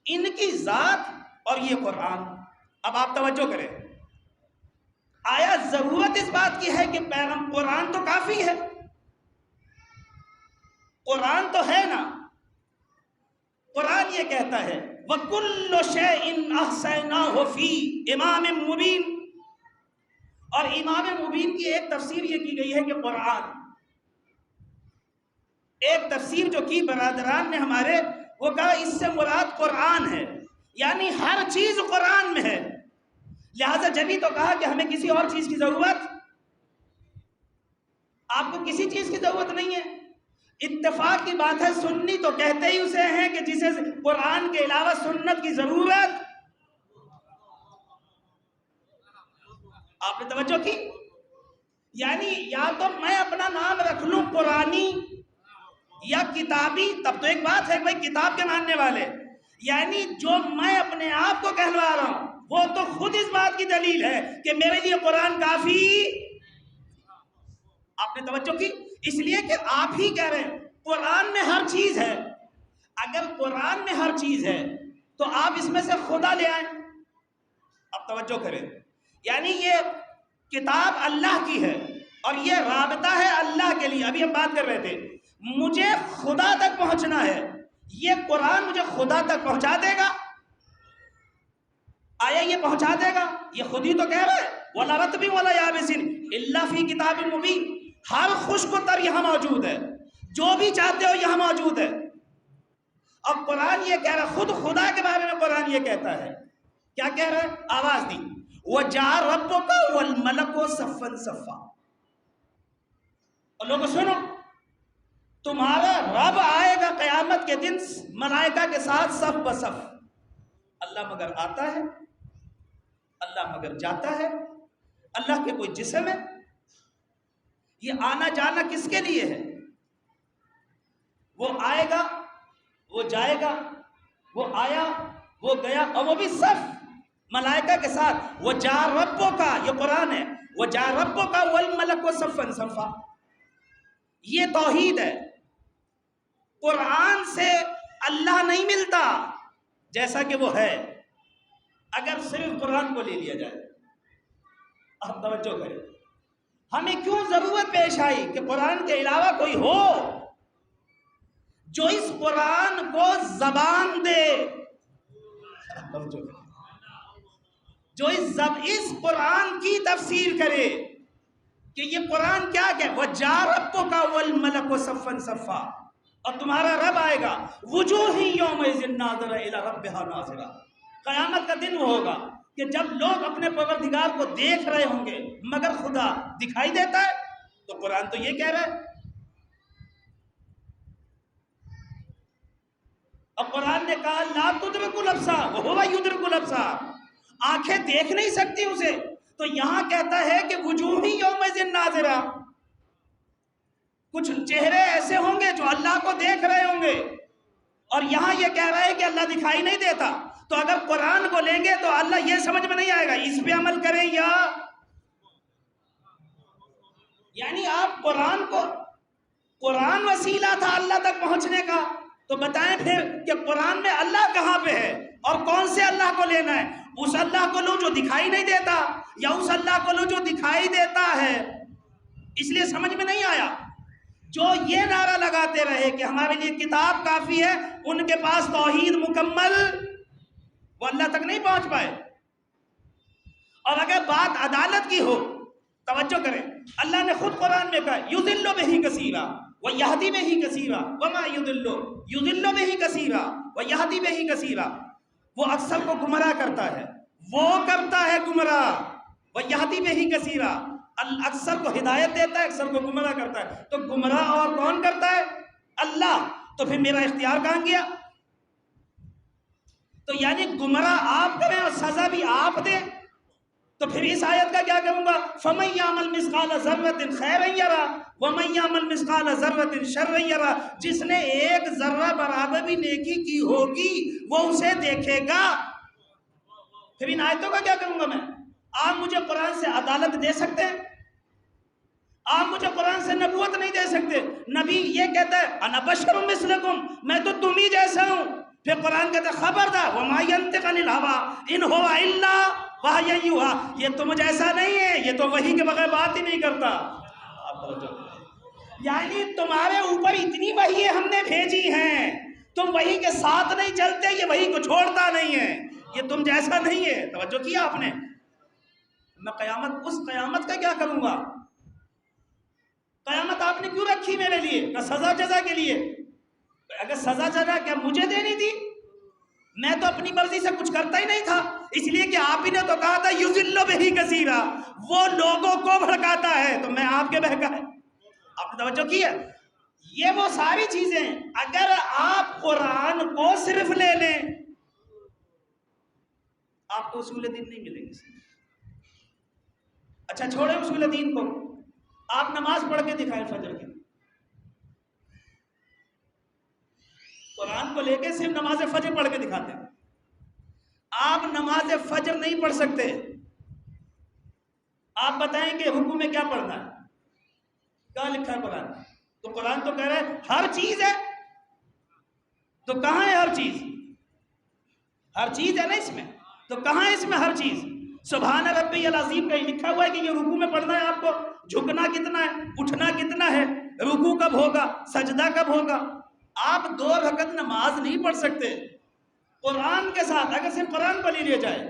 ان کی ذات اور یہ قرآن. اب آپ توجہ کریں، آیا ضرورت اس بات کی ہے کہ قرآن تو کافی ہے، قرآن تو ہے نا. قرآن یہ کہتا ہے وَكُلُّ شَيْءٍ أَحْصَيْنَاهُ فِي امام مبین. اور امام مبین کی ایک تفسیر یہ کی گئی ہے کہ قرآن، ایک تفسیر جو کی برادران نے ہمارے، وہ کہا اس سے مراد قرآن ہے، یعنی ہر چیز قرآن میں ہے. لہذا جبھی تو کہا کہ ہمیں کسی اور چیز کی ضرورت، آپ کو کسی چیز کی ضرورت نہیں ہے. اتفاق کی بات ہے، سنی تو کہتے ہی اسے ہیں کہ جسے قرآن کے علاوہ سنت کی ضرورت. آپ نے توجہ کی؟ یعنی یا تو میں اپنا نام رکھ لوں قرآنی یا کتابی، تب تو ایک بات ہے بھائی کتاب کے ماننے والے، یعنی جو میں اپنے آپ کو کہلوا رہا ہوں وہ تو خود اس بات کی دلیل ہے کہ میرے لیے قرآن کافی. آپ نے توجہ کی؟ اس لیے کہ آپ ہی کہہ رہے ہیں قرآن میں ہر چیز ہے. اگر قرآن میں ہر چیز ہے تو آپ اس میں سے خدا لے آئیں. اب توجہ کریں، یعنی یہ کتاب اللہ کی ہے اور یہ رابطہ ہے اللہ کے لیے. ابھی ہم بات کر رہے تھے مجھے خدا تک پہنچنا ہے، یہ قرآن مجھے خدا تک پہنچا دے گا. آیا یہ پہنچا دے گا؟ یہ خود ہی تو کہہ رہا ہے وَلَا رَطْبٍ وَلَا يَابِسٍ إِلَّا فِي كِتَابٍ مُبِينٍ. ہر خشک و تر یہاں موجود ہے، جو بھی چاہتے ہو یہاں موجود ہے. اب قرآن یہ کہہ رہا ہے، خود خدا کے بارے میں قرآن یہ کہتا ہے. کیا کہہ رہا ہے؟ آواز دی وَجَاءَ رَبُّكَ وَالْمَلَكُ صَفًّا صَفًّا. اور لوگوں سنو، تمہارا رب آئے گا قیامت کے دن ملائکہ کے ساتھ صف بصف. اللہ مگر آتا ہے، اللہ مگر جاتا ہے، اللہ کے کوئی جسم ہے؟ یہ آنا جانا کس کے لیے ہے؟ وہ آئے گا، وہ جائے گا، وہ آیا، وہ گیا، اور وہ بھی صف ملائکہ کے ساتھ. وہ جا ربوں کا، یہ قرآن ہے، وہ جا ربوں کا والملک صفًا صفًا. یہ توحید ہے. قرآن سے اللہ نہیں ملتا جیسا کہ وہ ہے اگر صرف قرآن کو لے لیا جائے. اب توجہ کریں، ہمیں کیوں ضرورت پیش آئی کہ قرآن کے علاوہ کوئی ہو جو اس قرآن کو زبان دے، جو اس قرآن کی تفسیر کرے کہ یہ قرآن کیا کہ وَجَاءَ رَبُّكَ وَالْمَلَكُ صَفًّا صَفًّا. اور تمہارا رب آئے گا وجوہ یومئذ ناظرہ الی ربہا ناظرہ. قیامت کا دن وہ ہوگا کہ جب لوگ اپنے پروردگار کو دیکھ رہے ہوں گے مگر خدا دکھائی دیتا ہے. تو قرآن تو یہ کہہ رہا ہے. اور قرآن نے کہا لا تدرک الابصار وہو یدرک الابصار. آنکھیں دیکھ نہیں سکتی اسے، تو یہاں کہتا ہے کہ وجوہ یومئذ ناظرہ. کچھ چہرے ایسے ہوں گے جو اللہ کو دیکھ رہے ہوں گے، اور یہاں یہ کہہ رہا ہے کہ اللہ دکھائی نہیں دیتا. تو اگر قرآن کو لیں گے تو اللہ یہ سمجھ میں نہیں آئے گا اس پہ عمل کریں یا، یعنی آپ قرآن کو قرآن وسیلہ تھا اللہ تک پہنچنے کا، تو بتائیں پھر کہ قرآن میں اللہ کہاں پہ ہے اور کون سے اللہ کو لینا ہے؟ اس اللہ کو لو جو دکھائی نہیں دیتا، یا اس اللہ کو لو جو دکھائی دیتا ہے؟ اس لیے سمجھ میں نہیں آیا۔ جو یہ نعرہ لگاتے رہے کہ ہمارے لیے کتاب کافی ہے، ان کے پاس توحید مکمل، وہ اللہ تک نہیں پہنچ پائے۔ اور اگر بات عدالت کی ہو، توجہ کریں، اللہ نے خود قرآن میں کہا یضل بہ کثیرا ویہدی بہ کثیرا وما یضل بہ کثیرا ویہدی بہ کثیرا۔ وہ اکثر کو گمراہ کرتا ہے، وہ کرتا ہے گمراہ، ویہدی بہ کثیرا، اکثر کو ہدایت دیتا ہے، اکثر کو گمراہ کرتا ہے۔ تو گمراہ اور کون کرتا ہے؟ اللہ۔ تو پھر میرا اختیار کہاں گیا؟ تو یعنی گمراہ آپ کریں اور سزا بھی آپ دیں، تو پھر اس آیت کا کیا کروں گا؟ فَمَن يَعْمَلْ مِثْقَالَ ذَرَّةٍ خَيْرًا يَرَهُ وَمَن يَعْمَلْ مِثْقَالَ ذَرَّةٍ شَرًّا يَرَهُ۔ جس نے ایک ذرہ برابر بھی نیکی کی ہوگی وہ اسے دیکھے گا۔ پھر ان آیتوں کا کیا کروں گا میں؟ آپ مجھے قرآن سے عدالت دے سکتے ہیں؟ آپ مجھے قرآن سے نبوت نہیں دے سکتے۔ نبی یہ کہتا ہے انا بشر مثلکم، میں تو تم ہی جیسا ہوں۔ پھر قرآن کہتا ہے خبردار وما ینطق عن الہوی ان ہوا الا وحی یوحی، یہ تم جیسا نہیں ہے، یہ تو وحی کے بغیر بات ہی نہیں کرتا۔ یعنی تمہارے اوپر اتنی وحی ہم نے بھیجی ہیں، تم وحی کے ساتھ نہیں چلتے، یہ وحی کو چھوڑتا نہیں ہے، یہ تم جیسا نہیں ہے۔ توجہ کیا آپ نے؟ میں قیامت، اس قیامت کا کیا کروں گا؟ قیامت آپ نے کیوں رکھی میرے لیے؟ کہ سزا جزا کے لیے؟ اگر سزا جزا کیا مجھے دینی تھی؟ میں تو اپنی مرضی سے کچھ کرتا ہی نہیں تھا، اس لیے کہ آپ ہی نے تو کہا تھا یضل بہ کثیرا، وہ لوگوں کو بھڑکاتا ہے، تو میں آپ کے بہکا ہے۔ آپ نے توجہ کی ہے؟ یہ وہ ساری چیزیں، اگر آپ قرآن کو صرف لے لیں، آپ کو اصول دین نہیں ملیں گے۔ اچھا چھوڑیں اصول دین کو، آپ نماز پڑھ کے دکھائیں فجر کی، قرآن کو لے کے صرف نماز فجر پڑھ کے دکھاتے ہیں۔ آپ نماز فجر نہیں پڑھ سکتے، آپ بتائیں کہ حکم میں کیا پڑھنا ہے؟ کہاں لکھا ہے قرآن؟ تو قرآن تو کہہ رہا ہے ہر چیز ہے، تو کہاں ہے ہر چیز؟ ہر چیز ہے نا اس میں، تو کہاں ہے اس میں ہر چیز؟ سبحان ربی العظیم کہیں لکھا ہوا ہے کہ یہ رکوع میں پڑھنا ہے آپ کو، جھکنا کتنا ہے، اٹھنا کتنا ہے، رکوع کب ہوگا، سجدہ کب ہوگا؟ آپ 2 رکعت نماز نہیں پڑھ سکتے قرآن کے ساتھ، اگر صرف قرآن کو لے لیا جائے۔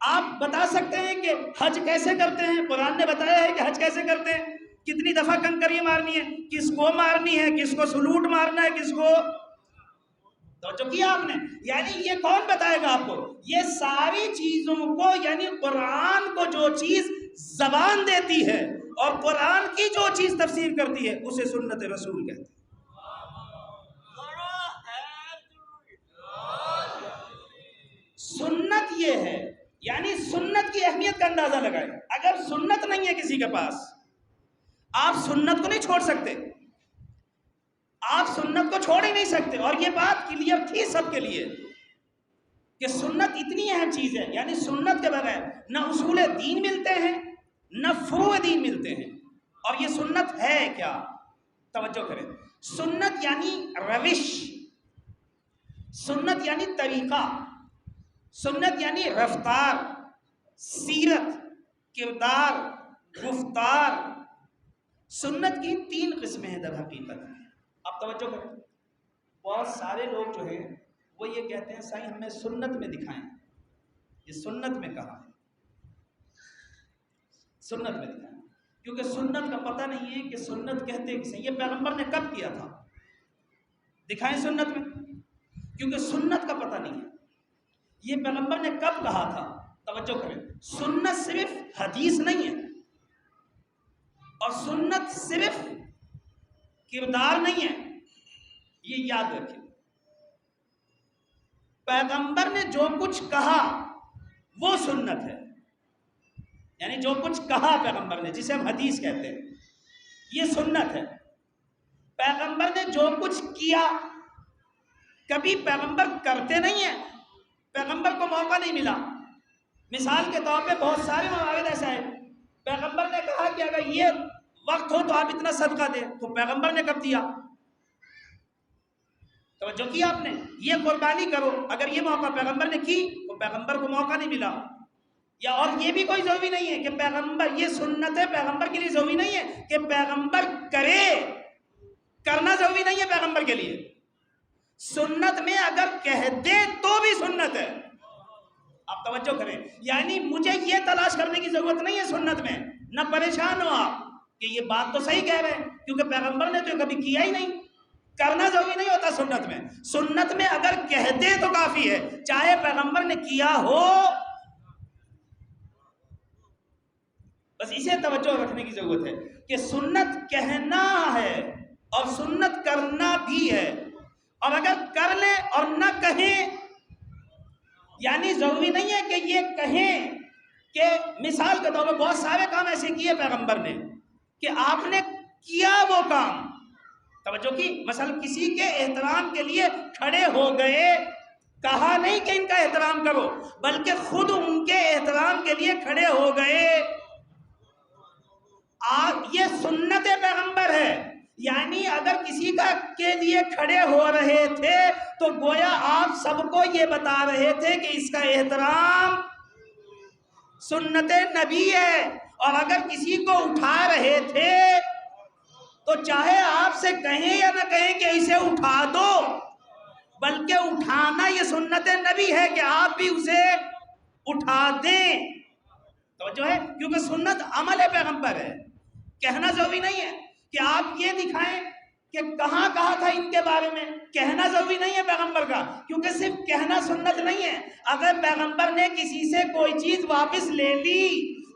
آپ بتا سکتے ہیں کہ حج کیسے کرتے ہیں؟ قرآن نے بتایا ہے کہ حج کیسے کرتے ہیں، کتنی دفعہ کنکریاں مارنی ہے، کس کو مارنی ہے، کس کو سلوٹ مارنا ہے، کس کو، توجہ کیا آپ نے؟ یعنی یہ کون بتائے گا آپ کو؟ یہ ساری چیزوں کو، یعنی قرآن کو جو چیز زبان دیتی ہے اور قرآن کی جو چیز تفسیر کرتی ہے اسے سنت رسول کہتے ہیں۔ سنت یہ ہے، یعنی سنت کی اہمیت کا اندازہ لگائیں۔ اگر سنت نہیں ہے کسی کے پاس، آپ سنت کو نہیں چھوڑ سکتے، آپ سنت کو چھوڑ ہی نہیں سکتے۔ اور یہ بات کلیئر تھی سب کے لیے کہ سنت اتنی اہم چیز ہے، یعنی سنت کے بغیر نہ اصول دین ملتے ہیں نہ فروع دین ملتے ہیں۔ اور یہ سنت ہے کیا؟ توجہ کریں، سنت یعنی روش، سنت یعنی طریقہ، سنت یعنی رفتار، سیرت، کردار، گفتار۔ سنت کی 3 قسمیں ہیں در حقیقت۔ آپ توجہ کریں، بہت سارے لوگ جو ہیں وہ یہ کہتے ہیں سائیں ہمیں سنت میں دکھائیں، یہ سنت میں کہاں ہے؟ سنت میں دکھائیں، کیونکہ سنت کا پتہ نہیں ہے کہ سنت کہتے کسے، یہ پیغمبر نے کب کیا تھا، دکھائیں سنت میں، کیونکہ سنت کا پتہ نہیں ہے یہ پیغمبر نے کب کہا تھا۔ توجہ کریں، سنت صرف حدیث نہیں ہے، اور سنت صرف کردار نہیں ہے، یہ یاد رکھیں۔ پیغمبر نے جو کچھ کہا وہ سنت ہے، یعنی جو کچھ کہا پیغمبر نے، جسے ہم حدیث کہتے ہیں، یہ سنت ہے۔ پیغمبر نے جو کچھ کیا، کبھی پیغمبر کرتے نہیں ہیں، پیغمبر کو موقع نہیں ملا۔ مثال کے طور پہ بہت سارے موارد ایسا ہے، پیغمبر نے کہا کہ اگر یہ وقت ہو تو آپ اتنا صدقہ دیں، تو پیغمبر نے کب دیا؟ توجہ کی آپ نے؟ یہ قربانی کرو، اگر یہ موقع پیغمبر نے کی تو پیغمبر کو موقع نہیں ملا. یا اور یہ بھی کوئی ضروری نہیں ہے کہ پیغمبر، یہ سنت ہے پیغمبر کے لیے، ضروری نہیں ہے کہ پیغمبر کرے، کرنا ضروری نہیں ہے پیغمبر کے لیے. سنت میں اگر کہہ دے تو بھی سنت ہے. آپ توجہ کریں، یعنی مجھے یہ تلاش کرنے کی ضرورت نہیں ہے سنت میں، نہ پریشان ہو آپ کہ یہ بات تو صحیح کہہ رہے ہیں کیونکہ پیغمبر نے تو کبھی کیا ہی نہیں. کرنا ضروری نہیں ہوتا سنت میں. سنت میں اگر کہہ دے تو کافی ہے، چاہے پیغمبر نے کیا ہو. بس اسے توجہ رکھنے کی ضرورت ہے کہ سنت کہنا ہے اور سنت کرنا بھی ہے. اور اگر کر لیں اور نہ کہیں، یعنی ضروری نہیں ہے کہ یہ کہیں کہ مثال کے طور پر بہت سارے کام ایسے کیے پیغمبر نے کہ آپ نے کیا وہ کام، توجہ کی، مثلا کسی کے احترام کے لیے کھڑے ہو گئے، کہا نہیں کہ ان کا احترام کرو، بلکہ خود ان کے احترام کے لیے کھڑے ہو گئے. یہ سنت پیغمبر ہے. یعنی اگر کسی کا کے لیے کھڑے ہو رہے تھے تو گویا آپ سب کو یہ بتا رہے تھے کہ اس کا احترام سنت نبی ہے. اور اگر کسی کو اٹھا رہے تھے تو چاہے آپ سے کہیں یا نہ کہیں کہ اسے اٹھا دو، بلکہ اٹھانا یہ سنت نبی ہے کہ آپ بھی اسے اٹھا دیں. توجہ ہے، کیونکہ سنت عمل پیغمبر ہے، کہنا ضروری نہیں ہے کہ آپ یہ دکھائیں کہ کہاں کہا تھا ان کے بارے میں. کہنا ضروری نہیں ہے پیغمبر کا، کیونکہ صرف کہنا سنت نہیں ہے. اگر پیغمبر نے کسی سے کوئی چیز واپس لے لی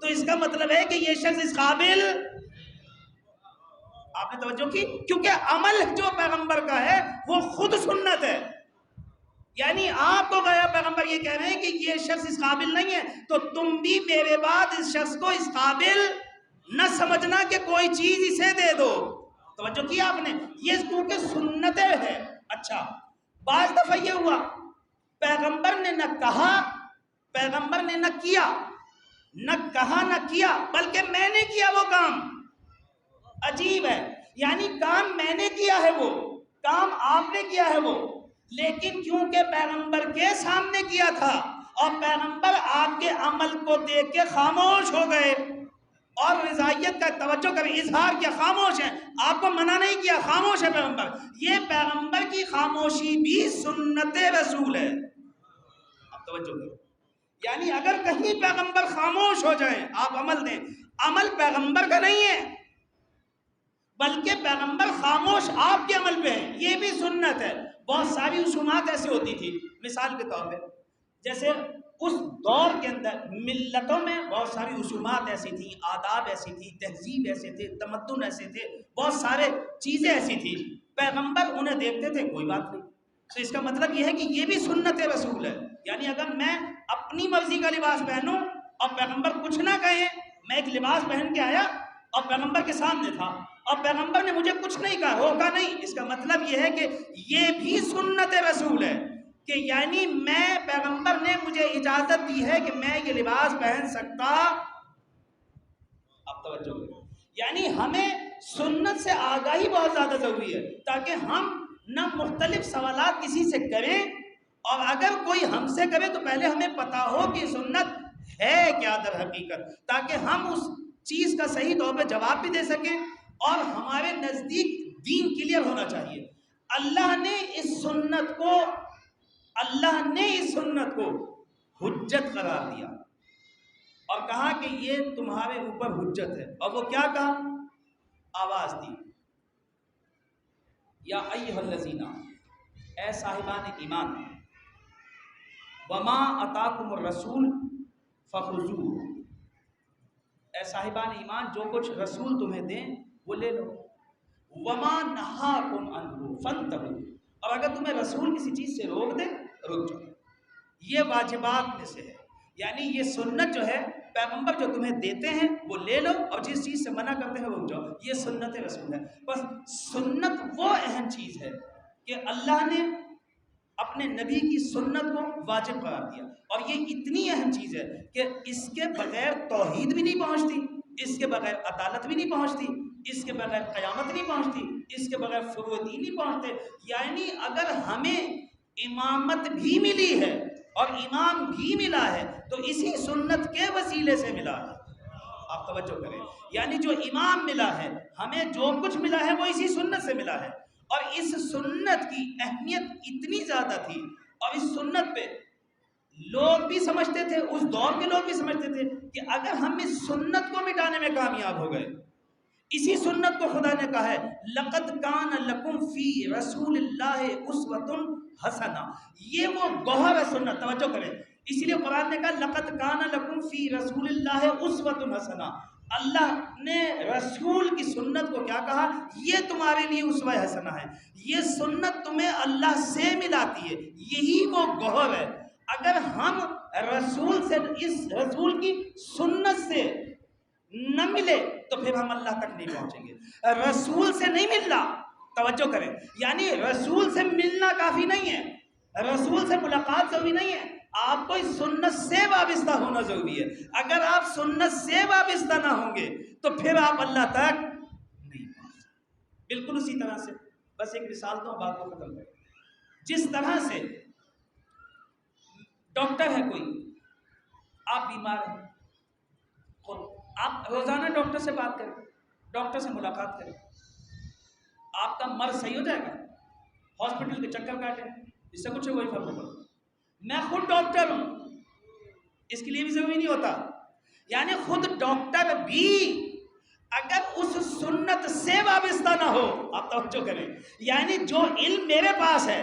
تو اس کا مطلب ہے کہ یہ شخص اس قابل. آپ نے توجہ کی؟ کیونکہ عمل جو پیغمبر کا ہے وہ خود سنت ہے. یعنی آپ کو گیا پیغمبر یہ کہہ رہے ہیں کہ یہ شخص اس قابل نہیں ہے، تو تم بھی میرے بعد اس شخص کو اس قابل نہ سمجھنا کہ کوئی چیز اسے دے دو. توجہ کی آپ نے؟ یہ کیونکہ سنتیں ہے. اچھا، بعض دفعہ یہ ہوا پیغمبر نے نہ کہا، پیغمبر نے نہ کیا، نہ کہا نہ کیا، بلکہ میں نے کیا وہ کام. عجیب ہے، یعنی کام میں نے کیا ہے، وہ کام آپ نے کیا ہے وہ، لیکن کیونکہ پیغمبر کے سامنے کیا تھا اور پیغمبر آپ کے عمل کو دیکھ کے خاموش ہو گئے اور رضائیت کا توجہ کریں، اظہار کیا، خاموش ہے، آپ کو منع نہیں کیا، خاموش ہے پیغمبر. یہ پیغمبر کی خاموشی بھی سنت رسول ہے. آپ توجہ کریں، یعنی اگر کہیں پیغمبر خاموش ہو جائیں آپ عمل دیں، عمل پیغمبر کا نہیں ہے بلکہ پیغمبر خاموش آپ کے عمل پہ ہے، یہ بھی سنت ہے. بہت ساری رسومات ایسی ہوتی تھی، مثال کے طور پہ جیسے اس دور کے اندر ملتوں میں بہت ساری رسومات ایسی تھیں، آداب ایسی تھی، تہذیب ایسے تھے، تمدن ایسے تھے، بہت سارے چیزیں ایسی تھی. پیغمبر انہیں دیکھتے تھے، کوئی بات نہیں. تو اس کا مطلب یہ ہے کہ یہ بھی سنت رسول ہے. یعنی اگر میں اپنی مرضی کا لباس پہنوں اور پیغمبر کچھ نہ کہیں، میں ایک لباس پہن کے آیا اور پیغمبر کے سامنے تھا اور پیغمبر نے مجھے کچھ نہیں کہا، روکا نہیں، اس کا مطلب یہ ہے کہ یہ بھی سنت رسول ہے کہ یعنی میں، پیغمبر نے مجھے اجازت دی ہے کہ میں یہ لباس پہن سکتا. اب توجہ کریں، یعنی ہمیں سنت سے آگاہی بہت زیادہ ضروری ہے تاکہ ہم نہ مختلف سوالات کسی سے کریں، اور اگر کوئی ہم سے کرے تو پہلے ہمیں پتا ہو کہ سنت ہے کیا در حقیقت، تاکہ ہم اس چیز کا صحیح طور پہ جواب بھی دے سکیں اور ہمارے نزدیک دین کلیئر ہونا چاہیے. اللہ نے اس سنت کو حجت قرار دیا اور کہا کہ یہ تمہارے اوپر حجت ہے. اور وہ کیا کہا؟ آواز دی، یا ایھا الذین، اے صاحبان ایمان، وما اتاکم الرسول فخذوہ، اے صاحبان ایمان جو کچھ رسول تمہیں دیں وہ لے لو. وما نہاکم عنہ فانتہوا، اور اگر تمہیں رسول کسی چیز سے روک دے رک جاؤ. یہ واجبات میں سے ہے، یعنی یہ سنت جو ہے پیغمبر جو تمہیں دیتے ہیں وہ لے لو اور جس چیز سے منع کرتے ہیں وہ رک جاؤ. یہ سنت رسول ہے. بس سنت وہ اہم چیز ہے کہ اللہ نے اپنے نبی کی سنت کو واجب قرار دیا، اور یہ اتنی اہم چیز ہے کہ اس کے بغیر توحید بھی نہیں پہنچتی، اس کے بغیر عدالت بھی نہیں پہنچتی. اس کے بغیر قیامت نہیں پہنچتی، اس کے بغیر فروغ دین نہیں پہنچتے۔ یعنی اگر ہمیں امامت بھی ملی ہے اور امام بھی ملا ہے تو اسی سنت کے وسیلے سے ملا ہے۔ آپ توجہ کریں، یعنی جو امام ملا ہے، ہمیں جو کچھ ملا ہے وہ اسی سنت سے ملا ہے، اور اس سنت کی اہمیت اتنی زیادہ تھی، اور اس سنت پہ لوگ بھی سمجھتے تھے، اس دور کے لوگ بھی سمجھتے تھے کہ اگر ہم اس سنت کو مٹانے میں کامیاب ہو گئے، اسی سنت کو خدا نے کہا ہے لَقَدْ كَانَ لَكُمْ فِي رَسُولِ اللَّهِ أُسْوَةٌ حَسَنَةٌ، یہ وہ گوہر ہے سنت، توجہ کریں، اسی لیے قرآن نے کہا لَقَدْ كَانَ لَكُمْ فِي رَسُولِ اللَّهِ أُسْوَةٌ حَسَنَةٌ، اللہ نے رسول کی سنت کو کیا کہا؟ یہ تمہارے لیے اسوہ حسنہ ہے، یہ سنت تمہیں اللہ سے ملاتی ہے، یہی وہ گوہر ہے۔ اگر ہم رسول سے، اس رسول کی سنت سے نہ ملے تو پھر ہم اللہ تک نہیں پہنچیں گے۔ رسول سے نہیں ملنا، توجہ کریں، یعنی رسول سے ملنا کافی نہیں ہے، رسول سے ملاقات ضروری نہیں ہے، آپ کو اس سنت سے وابستہ ہونا ضروری ہے۔ اگر آپ سنت سے وابستہ نہ ہوں گے تو پھر آپ اللہ تک نہیں پہنچ سکتے۔ بالکل اسی طرح سے، بس ایک مثال دو بات کو ختم کریں۔ جس طرح سے ڈاکٹر ہے کوئی، آپ بیمار ہیں، آپ روزانہ ڈاکٹر سے بات کریں، ڈاکٹر سے ملاقات کریں، آپ کا مرض صحیح ہو جائے گا۔ ہاسپٹل کے چکر کاٹیں، اس سے کچھ کوئی فرق نہیں پڑتا۔ میں خود ڈاکٹر ہوں، اس کے لیے بھی ضروری نہیں ہوتا، یعنی خود ڈاکٹر بھی اگر اس سنت سے وابستہ نہ ہو، آپ توجہ کریں، یعنی جو علم میرے پاس ہے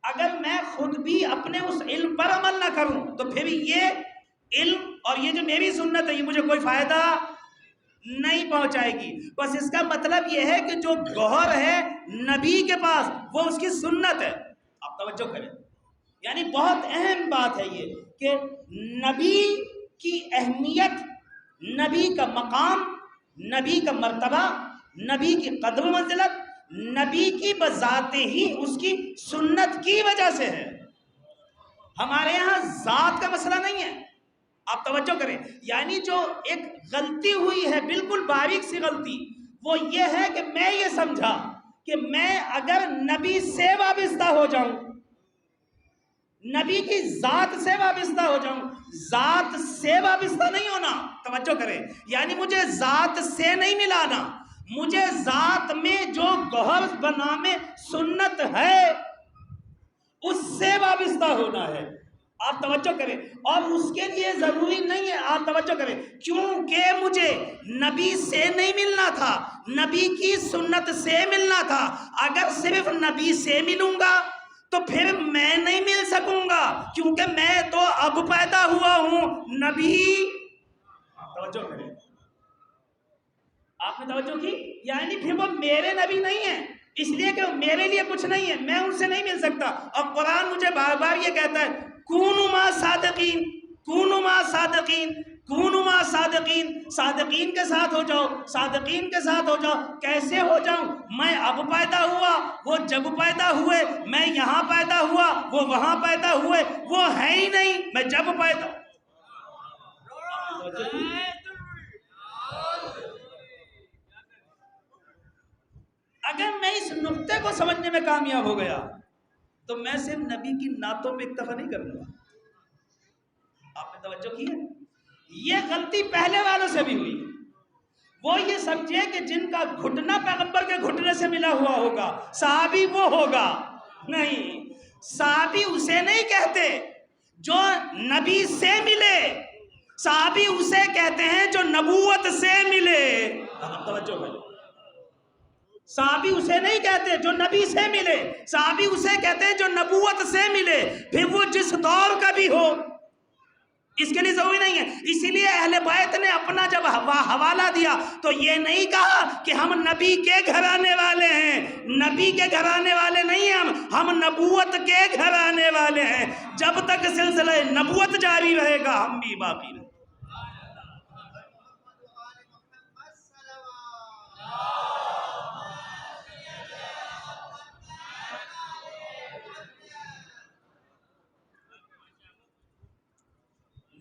اگر میں خود بھی اپنے اس علم پر عمل نہ کروں تو پھر یہ علم اور یہ جو میری سنت ہے یہ مجھے کوئی فائدہ نہیں پہنچائے گی۔ بس اس کا مطلب یہ ہے کہ جو گوہر ہے نبی کے پاس وہ اس کی سنت ہے، آپ توجہ کریں، یعنی بہت اہم بات ہے یہ کہ نبی کی اہمیت، نبی کا مقام، نبی کا مرتبہ، نبی کی قدر و منزلت نبی کی بذات ہی اس کی سنت کی وجہ سے ہے۔ ہمارے یہاں ذات کا مسئلہ نہیں ہے، آپ توجہ کریں، یعنی جو ایک غلطی ہوئی ہے بالکل باریک سی غلطی، وہ یہ ہے کہ میں یہ سمجھا کہ میں اگر نبی سے وابستہ ہو جاؤں، نبی کی ذات سے وابستہ ہو جاؤں، ذات سے وابستہ نہیں ہونا، توجہ کریں، یعنی مجھے ذات سے نہیں ملانا، مجھے ذات میں جو گوہر بنا میں سنت ہے اس سے وابستہ ہونا ہے، آپ توجہ کریں، اور اس کے لیے ضروری نہیں ہے، آپ توجہ کریں، کیونکہ مجھے نبی سے نہیں ملنا تھا، نبی کی سنت سے ملنا تھا، اگر صرف نبی سے ملوں گا تو پھر میں نہیں مل سکوں گا، کیونکہ میں تو اب پیدا ہوا ہوں نبی، توجہ کریں، آپ نے توجہ کی، یعنی پھر وہ میرے نبی نہیں ہیں، اس لیے کہ میرے لیے کچھ نہیں ہے، میں ان سے نہیں مل سکتا، اور قرآن مجھے بار بار یہ کہتا ہے کونوا مع صادقین، کونوا مع صادقین، کونوا مع صادقین، صادقین کے ساتھ ہو جاؤ، صادقین کے ساتھ ہو جاؤ۔ کیسے ہو جاؤں؟ میں اب پیدا ہوا، وہ جب پیدا ہوئے، میں یہاں پیدا ہوا، وہ وہاں پیدا ہوئے، وہ ہے ہی نہیں، میں جب پیدا۔ اگر میں اس نقطے کو سمجھنے میں کامیاب ہو گیا تو میں صرف نبی کی نعتوں پہ اکتفا نہیں کروں گا، آپ نے توجہ کی ہے؟ یہ غلطی پہلے والوں سے بھی ہوئی، وہ یہ سمجھے کہ جن کا گھٹنا پیغمبر کے گھٹنے سے ملا ہوا ہوگا صحابی وہ ہوگا، نہیں، صحابی اسے نہیں کہتے جو نبی سے ملے، صحابی اسے کہتے ہیں جو نبوت سے ملے، آپ توجہ کریں، صحابی اسے نہیں کہتے جو نبی سے ملے، صحابی اسے کہتے ہیں جو نبوت سے ملے، پھر وہ جس دور کا بھی ہو، اس کے لیے ضروری نہیں ہے۔ اسی لیے اہل بیت نے اپنا جب حوالہ دیا تو یہ نہیں کہا کہ ہم نبی کے گھرانے والے ہیں، نبی کے گھرانے والے نہیں ہیں، ہم نبوت کے گھرانے والے ہیں، جب تک سلسلہ نبوت جاری رہے گا ہم بھی باقی رہیں۔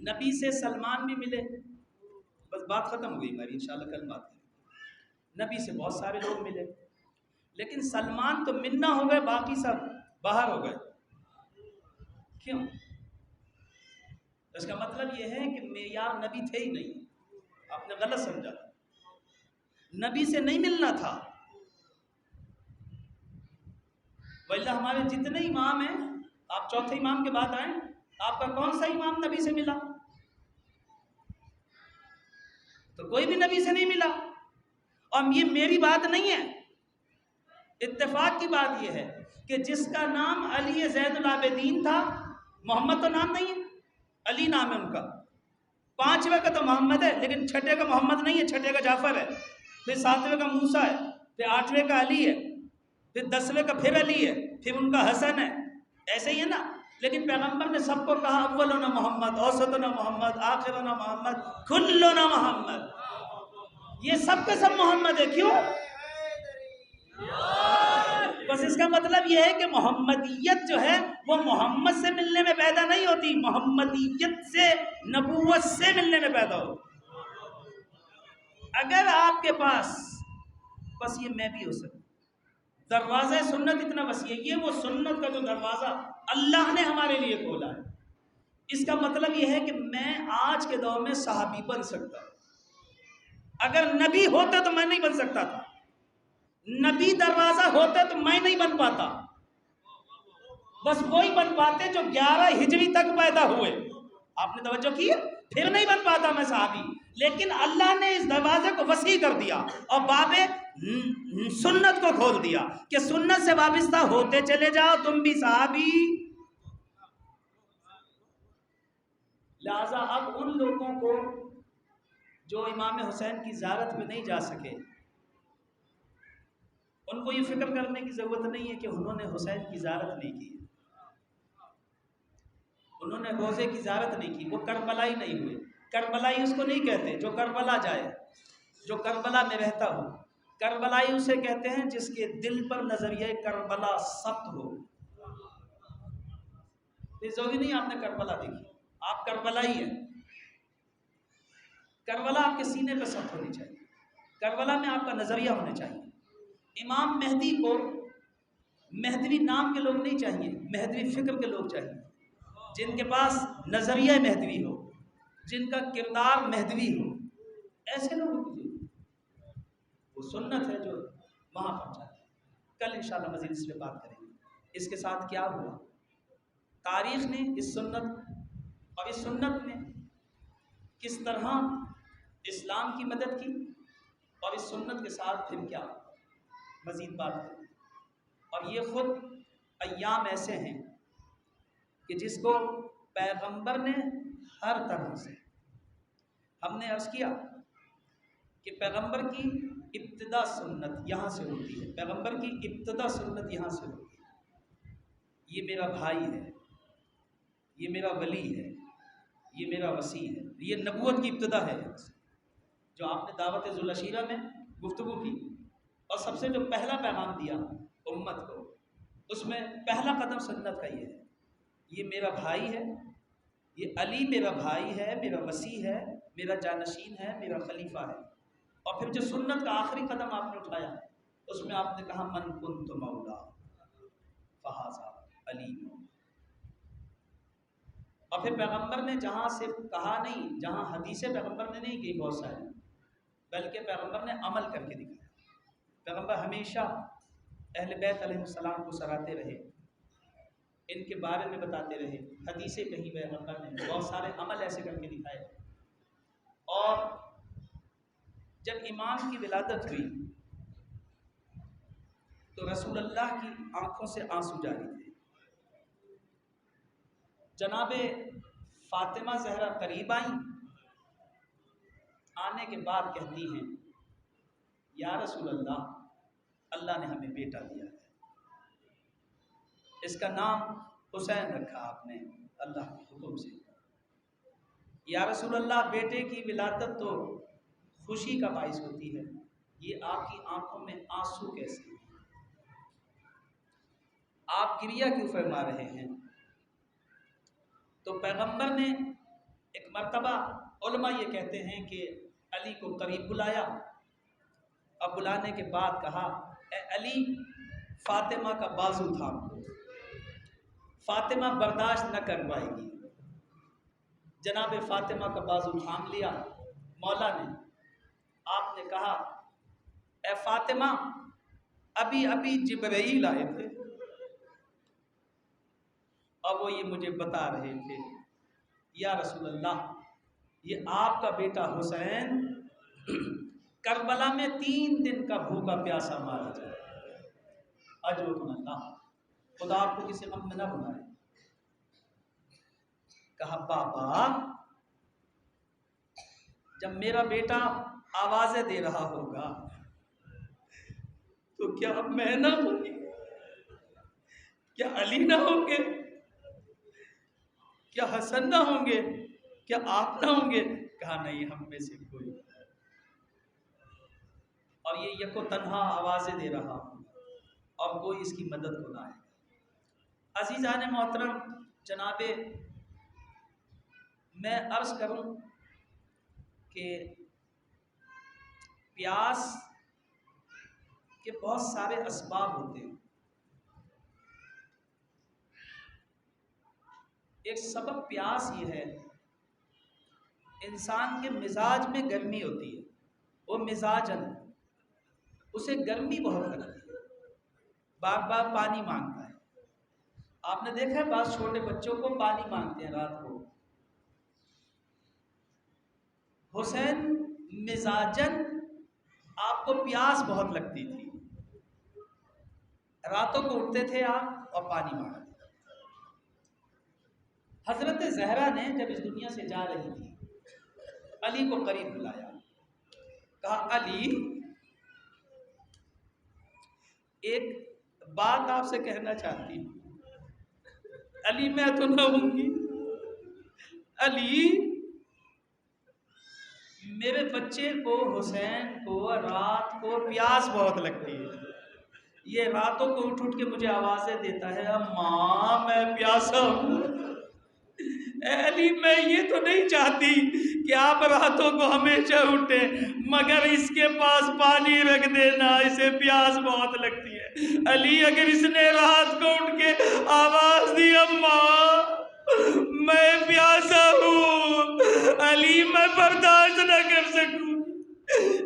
نبی سے سلمان بھی ملے، بس بات ختم ہو گئی ہماری، انشاءاللہ کل بات کریں۔ نبی سے بہت سارے لوگ ملے، لیکن سلمان تو منا ہو گئے، باقی سب باہر ہو گئے. کیوں؟ اس کا مطلب یہ ہے کہ معیار نبی تھے ہی نہیں. آپ نے غلط سمجھا، نبی سے نہیں ملنا تھا. ویسے ہمارے جتنے امام ہیں، آپ چوتھے امام کے بعد آئیں، آپ کا کون سا امام نبی سے ملا؟ تو کوئی بھی نبی سے نہیں ملا. اور یہ میری بات نہیں ہے، اتفاق کی بات یہ ہے کہ جس کا نام علی زین العابدین تھا، محمد تو نام نہیں ہے، علی نام ہے ان کا. 5ویں کا تو محمد ہے، لیکن 6 کا محمد نہیں ہے، 6 کا جعفر ہے، پھر 7ویں کا موسیٰ ہے، پھر 8ویں کا علی ہے، پھر 10ویں کا پھر علی ہے، پھر ان کا حسن ہے. ایسے ہی ہے نا. لیکن پیغمبر نے سب کو کہا اولنا محمد، اوسطنا محمد، آخرنا محمد، کلنا محمد. یہ سب کے سب محمد ہے. کیوں؟ بس اس کا مطلب یہ ہے کہ محمدیت جو ہے وہ محمد سے ملنے میں پیدا نہیں ہوتی، محمدیت سے، نبوت سے ملنے میں پیدا ہوتی. اگر آپ کے پاس، بس یہ میں بھی ہو سکتا، دروازہ سنت اتنا وسیع ہے، یہ وہ سنت کا جو دروازہ اللہ نے ہمارے لیے کھولا ہے. اس کا مطلب یہ ہے کہ میں آج کے دور میں صحابی بن سکتا ہوں. اگر نبی ہوتا تو میں نہیں بن سکتا تھا، نبی دروازہ ہوتا تو میں نہیں بن پاتا. بس وہی بن پاتے جو 11 ہجری تک پیدا ہوئے. آپ نے توجہ کی؟ پھر نہیں بن پاتا میں صحابی. لیکن اللہ نے اس دروازے کو وسیع کر دیا اور باب سنت کو کھول دیا کہ سنت سے وابستہ ہوتے چلے جاؤ، تم بھی صحابی. لہذا اب ان لوگوں کو جو امام حسین کی زیارت میں نہیں جا سکے، ان کو یہ فکر کرنے کی ضرورت نہیں ہے کہ انہوں نے حسین کی زیارت نہیں کی، انہوں نے روزے کی زیارت نہیں کی، وہ کربلائی نہیں ہوئے. کربلائی اس کو نہیں کہتے جو کربلا جائے، جو کربلا میں رہتا ہو. کربلائی اسے کہتے ہیں جس کے دل پر نظریہ کربلا ثبت ہو. ضروری نہیں آپ نے کربلا دیکھی، آپ کربلائی ہیں. کربلا آپ کے سینے پہ ثبت ہونی چاہیے، کربلا میں آپ کا نظریہ ہونا چاہیے. امام مہدی کو مہدوی نام کے لوگ نہیں چاہیے، مہدوی فکر کے لوگ چاہیے، جن کے پاس نظریہ مہدوی ہو، جن کا کردار مہدوی ہو. ایسے لوگوں کی وہ سنت ہے جو وہاں پہنچاتی ہے. کل انشاءاللہ مزید اس پہ بات کریں گے. اس کے ساتھ کیا ہوا، تاریخ نے اس سنت اور اس سنت نے کس طرح اسلام کی مدد کی، اور اس سنت کے ساتھ پھر کیا مزید بات کریں. اور یہ خود ایام ایسے ہیں کہ جس کو پیغمبر نے ہر طرح سے، ہم نے عرض کیا کہ پیغمبر کی ابتدا سنت یہاں سے ہوتی ہے، پیغمبر کی ابتدا سنت یہاں سے ہوتی ہے. یہ میرا بھائی ہے، یہ میرا ولی ہے، یہ میرا وسیع ہے. یہ نبوت کی ابتدا ہے جو آپ نے دعوت ذوالعشیرہ میں گفتگو کی. اور سب سے جو پہلا پیغام دیا امت کو، اس میں پہلا قدم سنت کا یہ ہے. یہ میرا بھائی ہے، یہ علی میرا بھائی ہے، میرا وسیع ہے، میرا جانشین ہے، میرا خلیفہ ہے. اور پھر جو سنت کا آخری قدم آپ نے اٹھایا، اس میں آپ نے کہا من کنت مولا فہذا علی. اور پھر پیغمبر نے جہاں صرف کہا نہیں، جہاں حدیث پیغمبر نے نہیں کہی بہت سارے، بلکہ پیغمبر نے عمل کر کے دکھایا. پیغمبر ہمیشہ اہل بیت علیہ السلام کو سراہتے رہے، ان کے بارے میں بتاتے رہے، حدیثیں کہیں پیغمبر نے، بہت سارے عمل ایسے کر کے دکھائے. اور جب امام کی ولادت ہوئی تو رسول اللہ کی آنکھوں سے آنسو جاری تھے. جناب فاطمہ زہرا قریب آئیں، آنے کے بعد کہتی ہیں یا رسول اللہ، اللہ نے ہمیں بیٹا دیا ہے، اس کا نام حسین رکھا آپ نے اللہ کے حکم سے. یا رسول اللہ، بیٹے کی ولادت تو خوشی کا باعث ہوتی ہے، یہ آپ کی آنکھوں میں آنسو کیسے ہیں؟ آپ گریہ کیوں فرما رہے ہیں؟ تو پیغمبر نے ایک مرتبہ، علماء یہ کہتے ہیں کہ علی کو قریب بلایا اب بلانے کے بعد کہا اے علی فاطمہ کا بازو تھام لو، فاطمہ برداشت نہ کر پائے گی۔ جناب فاطمہ کا بازو تھام لیا مولا نے۔ آپ نے کہا اے فاطمہ ابھی جبرائیل آئے تھے اور وہ یہ مجھے بتا رہے تھے یا رسول اللہ یہ آپ کا بیٹا حسین کربلا میں 3 دن کا بھوکا پیاسا مارا جائے، اجرکم اللہ، خدا آپ کو کسی غم میں نہ بنائے۔ کہا بابا جب میرا بیٹا آوازیں دے رہا ہوگا تو کیا اب میں نہ ہوں گی؟ کیا علی نہ ہوں گے؟ کیا حسن نہ ہوں گے؟ کیا آپ نہ ہوں گے؟ کہا نہیں، ہم میں سے کوئی، اور یہ یکو تنہا آوازیں دے رہا ہوں اور کوئی اس کی مدد کو نہ آئے۔ عزیزان محترم، جناب میں عرض کروں کہ پیاس کے بہت سارے اسباب ہوتے ہیں۔ ایک سبب پیاس یہ ہے، انسان کے مزاج میں گرمی ہوتی ہے، وہ مزاجن اسے گرمی بہت لگتی ہے، بار بار پانی مانگتا ہے۔ آپ نے دیکھا ہے بعض چھوٹے بچوں کو پانی مانگتے ہیں رات کو۔ حسین مزاجن آپ کو پیاس بہت لگتی تھی، راتوں کو اٹھتے تھے آپ اور پانی مانگتے۔ حضرت زہرا نے جب اس دنیا سے جا رہی تھی علی کو قریب بلایا، کہا علی ایک بات آپ سے کہنا چاہتی ہوں۔ علی میں تو نہ ہوں گی، علی میرے بچے کو حسین کو رات کو پیاس بہت لگتی ہے، یہ راتوں کو اٹھ کے مجھے آوازیں دیتا ہے اماں میں پیاسا ہوں۔ اے علی میں یہ تو نہیں چاہتی کہ آپ راتوں کو ہمیشہ اٹھیں، مگر اس کے پاس پانی رکھ دینا، اسے پیاس بہت لگتی ہے۔ علی اگر اس نے رات کو اٹھ کے آواز دی اماں میں پیاسا ہوں، علی میں برداشت نہ کر سکوں،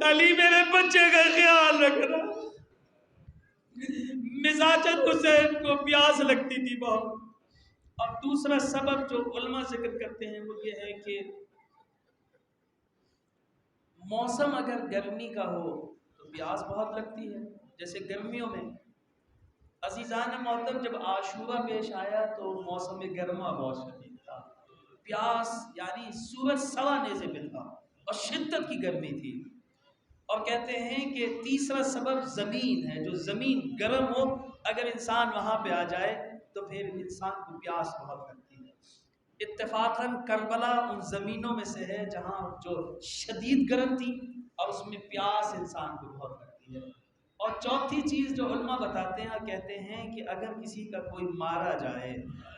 علی میرے بچے کا خیال رکھنا۔ مزاجن حسین کو پیاس لگتی تھی بہت۔ اور دوسرا سبب جو علماء ذکر کرتے ہیں وہ یہ ہے کہ موسم اگر گرمی کا ہو تو پیاس بہت لگتی ہے، جیسے گرمیوں میں۔ عزیزان محترم جب عاشورہ پیش آیا تو موسم گرما بہت شدید تھا، پیاس یعنی سورج سوا نیزے پہ تھا اور شدت کی گرمی تھی۔ اور کہتے ہیں کہ تیسرا سبب زمین ہے، جو زمین گرم ہو اگر انسان وہاں پہ آ جائے تو پھر انسان کو پیاس بہت لگتی ہے۔ اتفاقاً کربلا ان زمینوں میں سے ہے جہاں جو شدید گرم تھی اور اس میں پیاس انسان کو بہت لگتی ہے۔ اور چوتھی چیز جو علماء بتاتے ہیں کہتے ہیں کہ اگر کسی کا کوئی مارا جائے،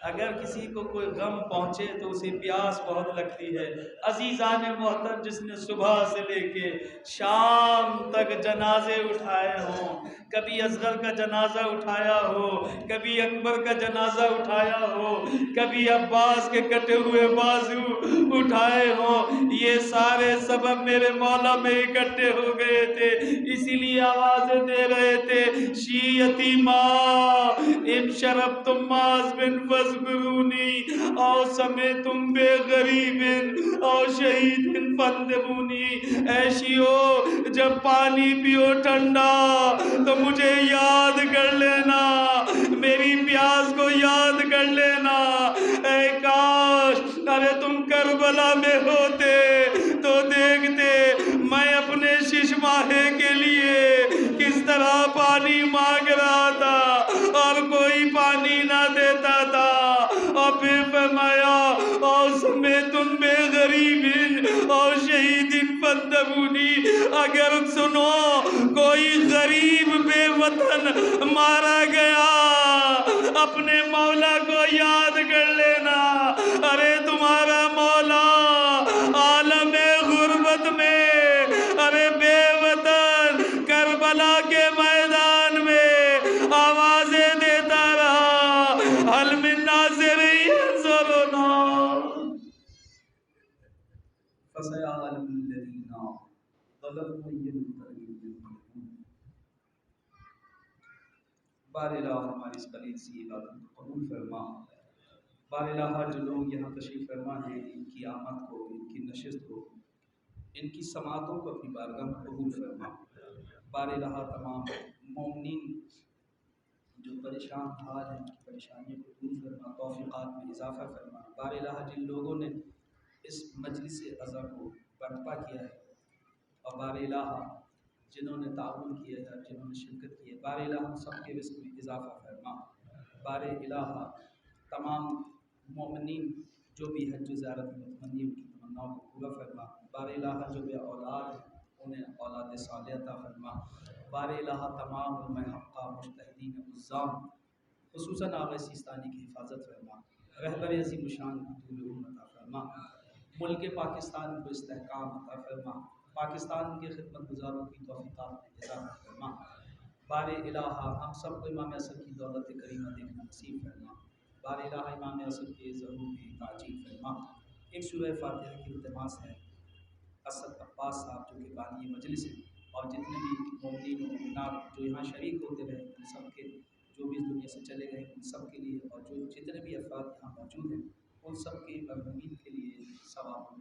اگر کسی کو کوئی غم پہنچے تو اسے پیاس بہت لگتی ہے۔ عزیزان محترم جس نے صبح سے لے کے شام تک جنازے اٹھائے ہوں، کبھی اصغر کا جنازہ اٹھایا ہو، کبھی اکبر کا جنازہ اٹھایا ہو، کبھی عباس کے کٹے ہوئے بازو اٹھائے ہوں، یہ سارے سبب میرے مولا میں اکٹھے ہو گئے تھے، اسی لیے آوازیں دے رہے تھے شیعتی ماں ان شربتم ماز بن فذکرونی او سمیتم بے غریب او شہید فندبونی۔ اے شیعو جب پانی پیو ٹھنڈا تو مجھے یاد کر لینا، میری پیاس کو یاد کر لینا۔ اے کاش ارے تم کربلا میں ہوتے تو دیکھتے میں اپنے شش ماہے کے لیے کس طرح پانی مانگ رہا تھا اور کوئی پانی نہ دیتا تھا۔ اور پھر فرمایا اور سمیتم بے غریب اور شہید فندبونی، اگر سنو کوئی غریب بے وطن مارا گیا اپنے مولا کو یاد کر لینا، ارے تمہارا مولا عالم غربت میں ارے بے وطن بار الہ ہماری اس قلیل سی عبادت کو قبول فرما۔ بار الہ جو لوگ یہاں تشریف فرما ہیں ان کی آمد کو، ان کی نشست کو، ان کی سماعتوں کو اپنی بارگاہ میں قبول فرما۔ بار الہ تمام مومنین جو پریشان حال ہیں ان کی پریشانیوں کو دور فرما، توفیقات میں اضافہ فرما۔ بار الہ جن لوگوں نے اس مجلس عزا کو برپا کیا ہے اور بار الہ جنہوں نے تعاون کیا ہے، جنہوں نے شرکت کی ہے، بار الہ ہم سب کے رزق میں اضافہ فرما۔ بار الہ تمام مومنین جو بھی حج و زیارت میں متمنی ان کی تمناؤں کو پورا فرما۔ بار الہ جو بے اولاد ہیں انہیں اولاد صالح عطا فرما۔ بار الہ تمام علماء حقہ، مجتہدین عظام خصوصاً آغا سیستانی کی حفاظت فرما۔ رہبر عظیم الشان طول عمر عطا فرما۔ ملک پاکستان کو استحکام عطا فرما۔ پاکستان کے خدمت گزاروں کی توفیقات میں اضافہ فرما۔ بار الہ ہم سب کو امام اصغر کی دولت کریمہ دیکھنا نصیب فرما۔ بار الہ امام اصغر کے ظہور میں تعجیل فرما۔ ایک سورہ فاتحہ کی التماس ہے اسد عباس صاحب جو کہ بانی مجلس ہیں اور جتنے بھی مومنین و مومنات جو یہاں شریک ہوتے رہے ان سب کے، جو بھی اس دنیا سے چلے گئے ان سب کے لیے، اور جو جتنے بھی افراد یہاں موجود ہیں ان سب کے مرحومین کے لیے ثواب